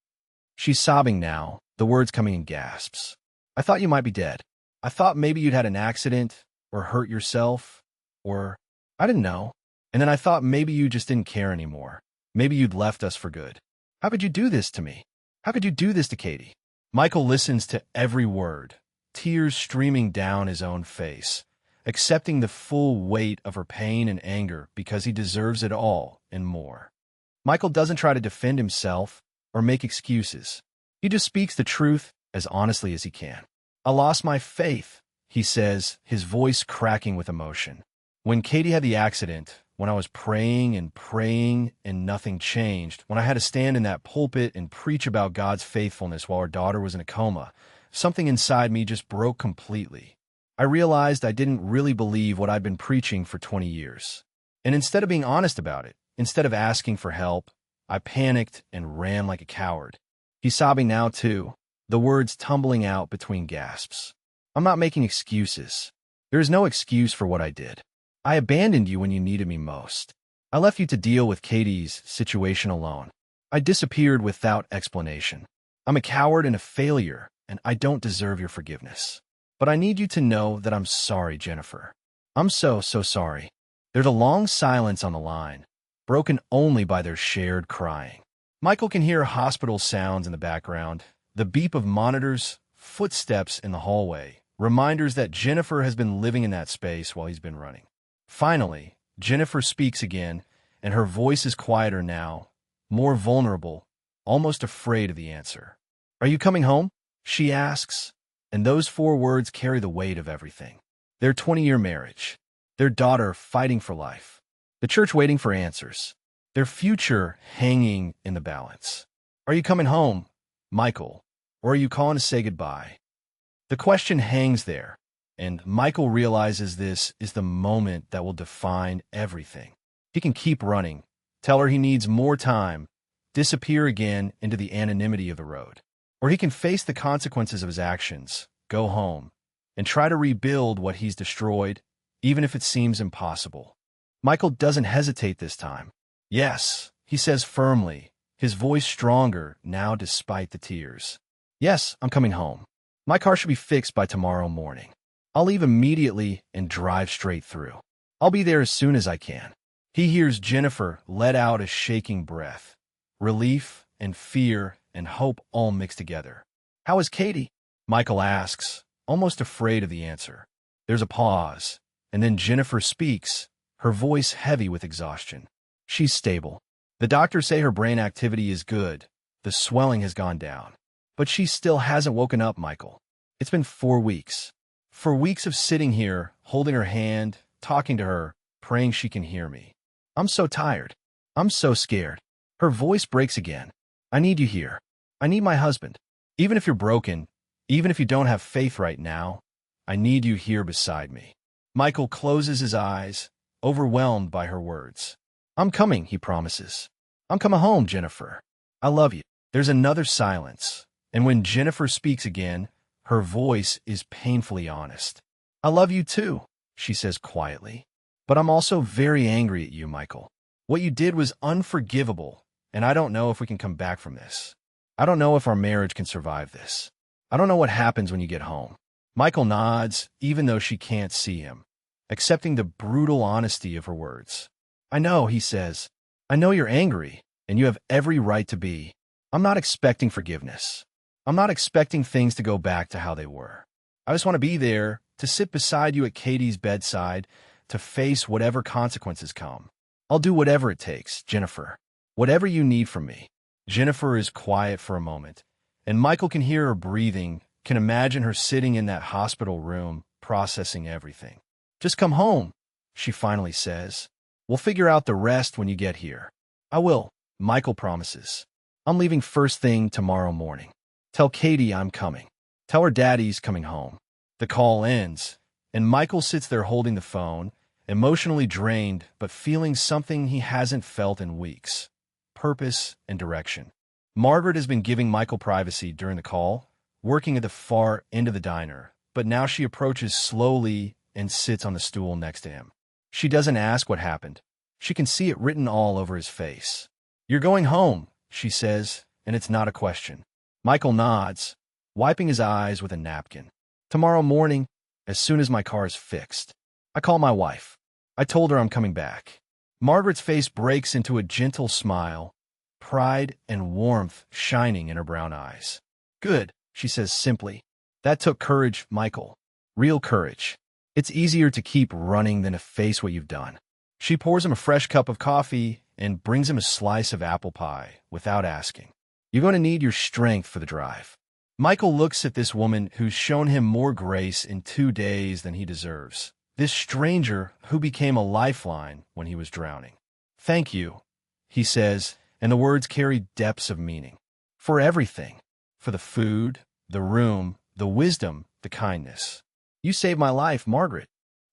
She's sobbing now, the words coming in gasps. I thought you might be dead. I thought maybe you'd had an accident, or hurt yourself, or I didn't know. And then I thought maybe you just didn't care anymore. Maybe you'd left us for good. How could you do this to me? How could you do this to Katie? Michael listens to every word, tears streaming down his own face, accepting the full weight of her pain and anger because he deserves it all and more. Michael doesn't try to defend himself or make excuses. He just speaks the truth as honestly as he can. I lost my faith, he says, his voice cracking with emotion. When Katie had the accident, when I was praying and nothing changed, when I had to stand in that pulpit and preach about God's faithfulness while our daughter was in a coma, something inside me just broke completely. I realized I didn't really believe what I'd been preaching for 20 years. And instead of being honest about it, instead of asking for help, I panicked and ran like a coward. He's sobbing now too, the words tumbling out between gasps. I'm not making excuses. There is no excuse for what I did. I abandoned you when you needed me most. I left you to deal with Katie's situation alone. I disappeared without explanation. I'm a coward and a failure, and I don't deserve your forgiveness. But I need you to know that I'm sorry, Jennifer. I'm so sorry. There's a long silence on the line, broken only by their shared crying. Michael can hear hospital sounds in the background, the beep of monitors, footsteps in the hallway, reminders that Jennifer has been living in that space while he's been running. Finally, Jennifer speaks again, and her voice is quieter now, more vulnerable, almost afraid of the answer. Are you coming home? She asks, and those 4 words carry the weight of everything. Their 20-year marriage, their daughter fighting for life, the church waiting for answers, their future hanging in the balance. Are you coming home, Michael, or are you calling to say goodbye? The question hangs there. And Michael realizes this is the moment that will define everything. He can keep running, tell her he needs more time, disappear again into the anonymity of the road. Or he can face the consequences of his actions, go home, and try to rebuild what he's destroyed, even if it seems impossible. Michael doesn't hesitate this time. Yes, he says firmly, his voice stronger now despite the tears. Yes, I'm coming home. My car should be fixed by tomorrow morning. I'll leave immediately and drive straight through. I'll be there as soon as I can. He hears Jennifer let out a shaking breath, relief and fear and hope all mixed together. How is Katie? Michael asks, almost afraid of the answer. There's a pause, and then Jennifer speaks, her voice heavy with exhaustion. She's stable. The doctors say her brain activity is good. The swelling has gone down. But she still hasn't woken up, Michael. It's been 4 weeks. 4 weeks of sitting here, holding her hand, talking to her, praying she can hear me. I'm so tired. I'm so scared. Her voice breaks again. I need you here. I need my husband. Even if you're broken, even if you don't have faith right now, I need you here beside me. Michael closes his eyes, overwhelmed by her words. I'm coming, he promises. I'm coming home, Jennifer. I love you. There's another silence, and when Jennifer speaks again, her voice is painfully honest. I love you too, she says quietly. But I'm also very angry at you, Michael. What you did was unforgivable, and I don't know if we can come back from this. I don't know if our marriage can survive this. I don't know what happens when you get home. Michael nods, even though she can't see him, accepting the brutal honesty of her words. I know, he says. I know you're angry, and you have every right to be. I'm not expecting forgiveness. I'm not expecting things to go back to how they were. I just want to be there, to sit beside you at Katie's bedside, to face whatever consequences come. I'll do whatever it takes, Jennifer. Whatever you need from me. Jennifer is quiet for a moment, and Michael can hear her breathing, can imagine her sitting in that hospital room, processing everything. Just come home, she finally says. We'll figure out the rest when you get here. I will, Michael promises. I'm leaving first thing tomorrow morning. Tell Katie I'm coming. Tell her daddy's coming home. The call ends, and Michael sits there holding the phone, emotionally drained, but feeling something he hasn't felt in weeks. Purpose and direction. Margaret has been giving Michael privacy during the call, working at the far end of the diner, but now she approaches slowly and sits on the stool next to him. She doesn't ask what happened. She can see it written all over his face. You're going home, she says, and it's not a question. Michael nods, wiping his eyes with a napkin. Tomorrow morning, as soon as my car is fixed. I call my wife. I told her I'm coming back. Margaret's face breaks into a gentle smile, pride and warmth shining in her brown eyes. Good, she says simply. That took courage, Michael. Real courage. It's easier to keep running than to face what you've done. She pours him a fresh cup of coffee and brings him a slice of apple pie without asking. You're going to need your strength for the drive. Michael looks at this woman who's shown him more grace in 2 days than he deserves. This stranger who became a lifeline when he was drowning. Thank you, he says, and the words carry depths of meaning. For everything. For the food, the room, the wisdom, the kindness. You saved my life, Margaret.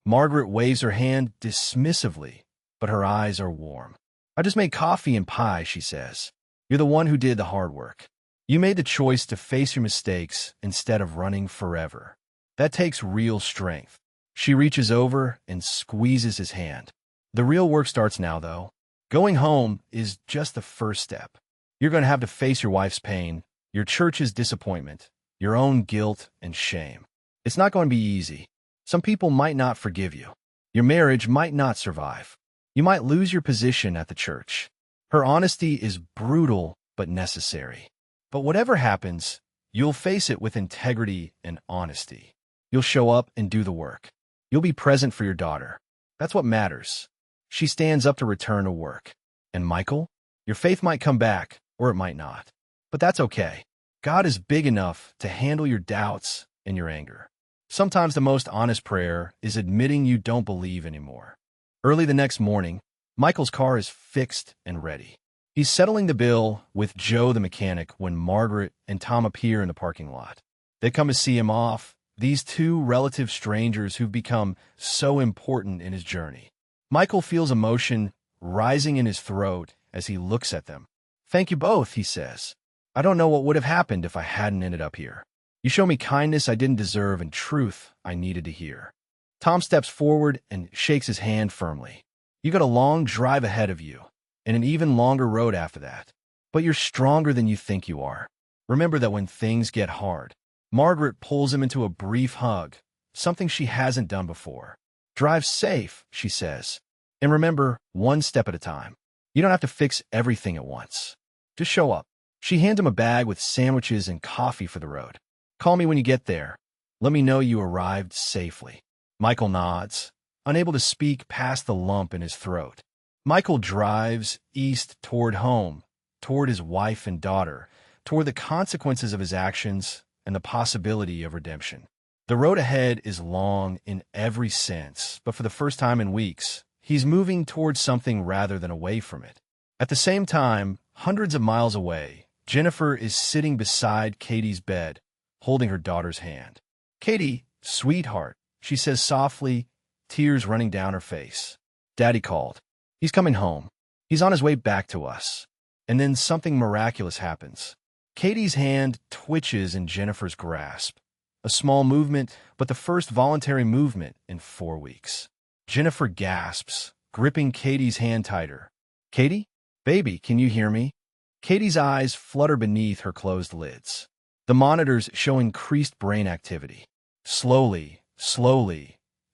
Margaret waves her hand dismissively, but her eyes are warm. I just made coffee and pie, she says. You're the one who did the hard work. You made the choice to face your mistakes instead of running forever. That takes real strength. She reaches over and squeezes his hand. The real work starts now, though. Going home is just the first step. You're going to have to face your wife's pain, your church's disappointment, your own guilt and shame. It's not going to be easy. Some people might not forgive you. Your marriage might not survive. You might lose your position at the church. Her honesty is brutal but necessary. But whatever happens, you'll face it with integrity and honesty. You'll show up and do the work. You'll be present for your daughter. That's what matters. She stands up to return to work. And Michael, your faith might come back, or it might not. But that's okay. God is big enough to handle your doubts and your anger. Sometimes the most honest prayer is admitting you don't believe anymore. Early the next morning, Michael's car is fixed and ready. He's settling the bill with Joe the mechanic when Margaret and Tom appear in the parking lot. They come to see him off, these two relative strangers who've become so important in his journey. Michael feels emotion rising in his throat as he looks at them. Thank you both, he says. I don't know what would have happened if I hadn't ended up here. You show me kindness I didn't deserve and truth I needed to hear. Tom steps forward and shakes his hand firmly. You got a long drive ahead of you, and an even longer road after that. But you're stronger than you think you are. Remember that when things get hard. Margaret pulls him into a brief hug, something she hasn't done before. Drive safe, she says. And remember, one step at a time. You don't have to fix everything at once. Just show up. She hands him a bag with sandwiches and coffee for the road. Call me when you get there. Let me know you arrived safely. Michael nods, unable to speak past the lump in his throat. Michael drives east toward home, toward his wife and daughter, toward the consequences of his actions and the possibility of redemption. The road ahead is long in every sense, but for the first time in weeks, he's moving towards something rather than away from it. At the same time, hundreds of miles away, Jennifer is sitting beside Katie's bed, holding her daughter's hand. "Katie, sweetheart," she says softly, tears running down her face. "Daddy called. He's coming home. He's on his way back to us." And then something miraculous happens. Katie's hand twitches in Jennifer's grasp. A small movement, but the first voluntary movement in 4 weeks. Jennifer gasps, gripping Katie's hand tighter. "Katie? Baby, can you hear me?" Katie's eyes flutter beneath her closed lids. The monitors show increased brain activity. Slowly,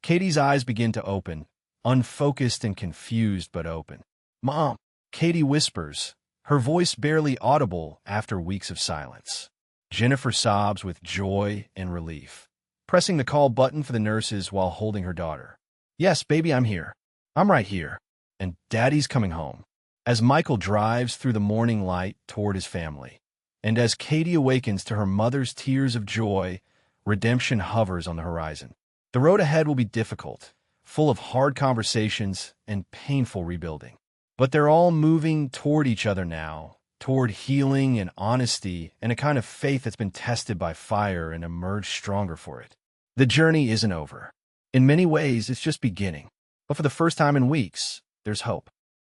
Katie's eyes begin to open, unfocused and confused but open. "Mom," Katie whispers, her voice barely audible after weeks of silence. Jennifer sobs with joy and relief, pressing the call button for the nurses while holding her daughter. "Yes, baby, I'm here. I'm right here. And Daddy's coming home." As Michael drives through the morning light toward his family, and as Katie awakens to her mother's tears of joy, redemption hovers on the horizon. The road ahead will be difficult, full of hard conversations and painful rebuilding. But they're all moving toward each other now, toward healing and honesty and a kind of faith that's been tested by fire and emerged stronger for it. The journey isn't over. In many ways, it's just beginning. But for the first time in weeks, there's hope.